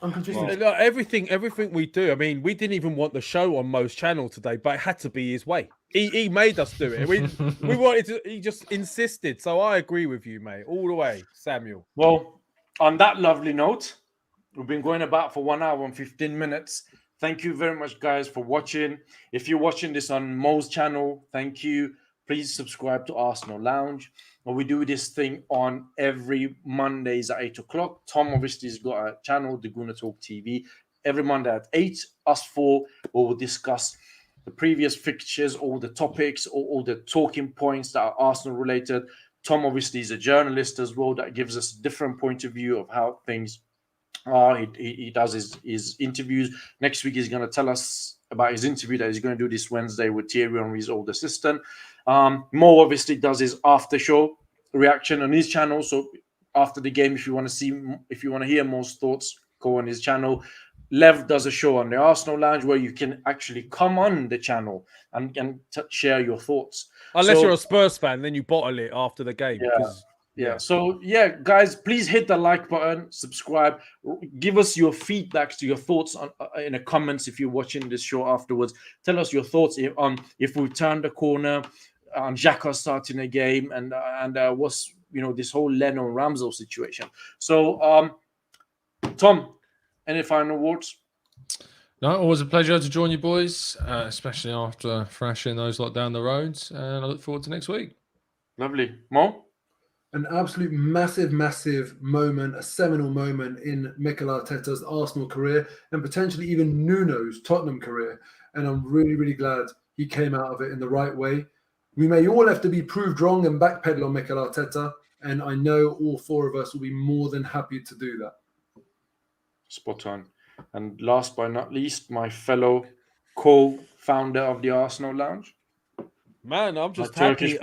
I'm confused. Well, everything we do. I mean, we didn't even want the show on Mo's channel today, but it had to be his way. He made us do it. We wanted to. He just insisted. So I agree with you, mate, all the way, Samuel. Well, on that lovely note, we've been going about for 1 hour and 15 minutes. Thank you very much, guys, for watching. If you're watching this on Mo's channel, thank you. Please subscribe to Arsenal Lounge. Well, we do this thing on every Mondays at 8 o'clock. Tom obviously has got a channel, the GoonerTalkTV. Every Monday at 8, us four will discuss the previous fixtures, all the topics, all the talking points that are Arsenal related. Tom obviously is a journalist as well. That gives us a different point of view of how things are. He does his interviews. Next week he's going to tell us about his interview that he's going to do this Wednesday with Thierry Henry's old assistant. Moh obviously does his after show reaction on his channel. So after the game, if you want to hear Moh's thoughts, go on his channel. Lev does a show on the Arsenal Lounge where you can actually come on the channel and share your thoughts. Unless you're a Spurs fan, then you bottle it after the game. Yeah. So, guys, please hit the like button, subscribe, give us your feedbacks to your thoughts in the comments if you're watching this show afterwards. Tell us your thoughts on if we turned the corner, on Xhaka starting a game, and what's this whole Leno Ramsdale situation. So, Tom, any final words? No, always a pleasure to join you boys, especially after thrashing those lot down the roads. And I look forward to next week. Lovely. Moh? An absolute massive moment, a seminal moment in Mikel Arteta's Arsenal career and potentially even Nuno's Tottenham career. And I'm really glad he came out of it in the right way. We may all have to be proved wrong and backpedal on Mikel Arteta. And I know all four of us will be more than happy to do that. Spot on. And last but not least, my fellow co-founder of the Arsenal Lounge. Man, I'm just happy.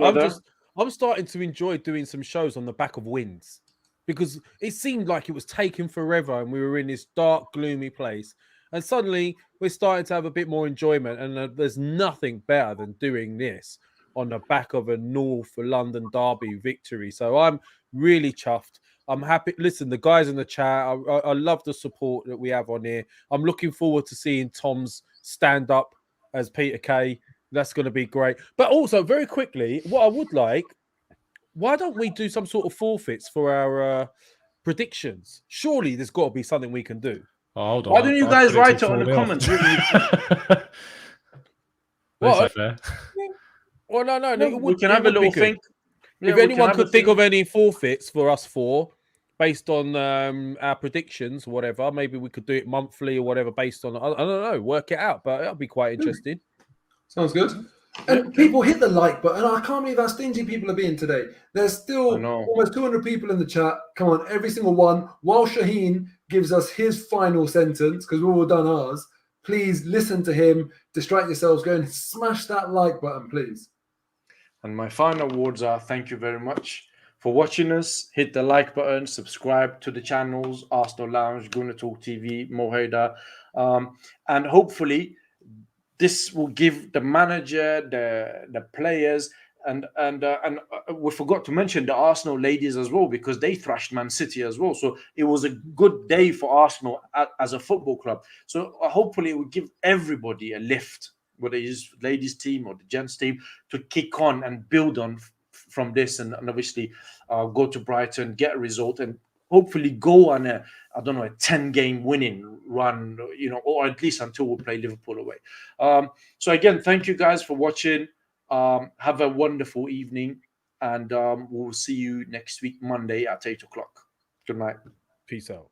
I'm starting to enjoy doing some shows on the back of wins because it seemed like it was taking forever and we were in this dark, gloomy place. And suddenly we're starting to have a bit more enjoyment. And there's nothing better than doing this on the back of a North London derby victory. So I'm really chuffed. I'm happy. Listen, the guys in the chat, I love the support that we have on here. I'm looking forward to seeing Tom's stand up as Peter Kay. That's going to be great. But also, very quickly, what I would like, why don't we do some sort of forfeits for our predictions? Surely there's got to be something we can do. Oh, hold on. Why don't you guys write it on the comments? What? Fair. Well, no. We can have a little think. If anyone could think of any forfeits for us four, based on our predictions or whatever, maybe we could do it monthly or whatever based on, I don't know, work it out. But that'll be quite interesting. Sounds good. And people hit the like button. I can't believe how stingy people are being today. There's still almost 200 people in the chat. Come on, every single one. While Shaheen gives us his final sentence, because we've all done ours, please listen to him. Distract yourselves. Go and smash that like button, please. And my final words are thank you very much for watching us. Hit the like button, subscribe to the channels, Arsenal Lounge, GoonerTalkTV, Moh Haider. And hopefully this will give the manager, the players, and we forgot to mention the Arsenal ladies as well, because they thrashed Man City as well. So it was a good day for Arsenal as a football club. So hopefully it will give everybody a lift, whether it's ladies team or the gents team, to kick on and build on from this, and obviously go to Brighton, get a result, and hopefully go on a 10-game winning run, or at least until we play Liverpool away. So again, thank you guys for watching. Have a wonderful evening, and we'll see you next week, Monday at 8 o'clock. Good night. Peace out.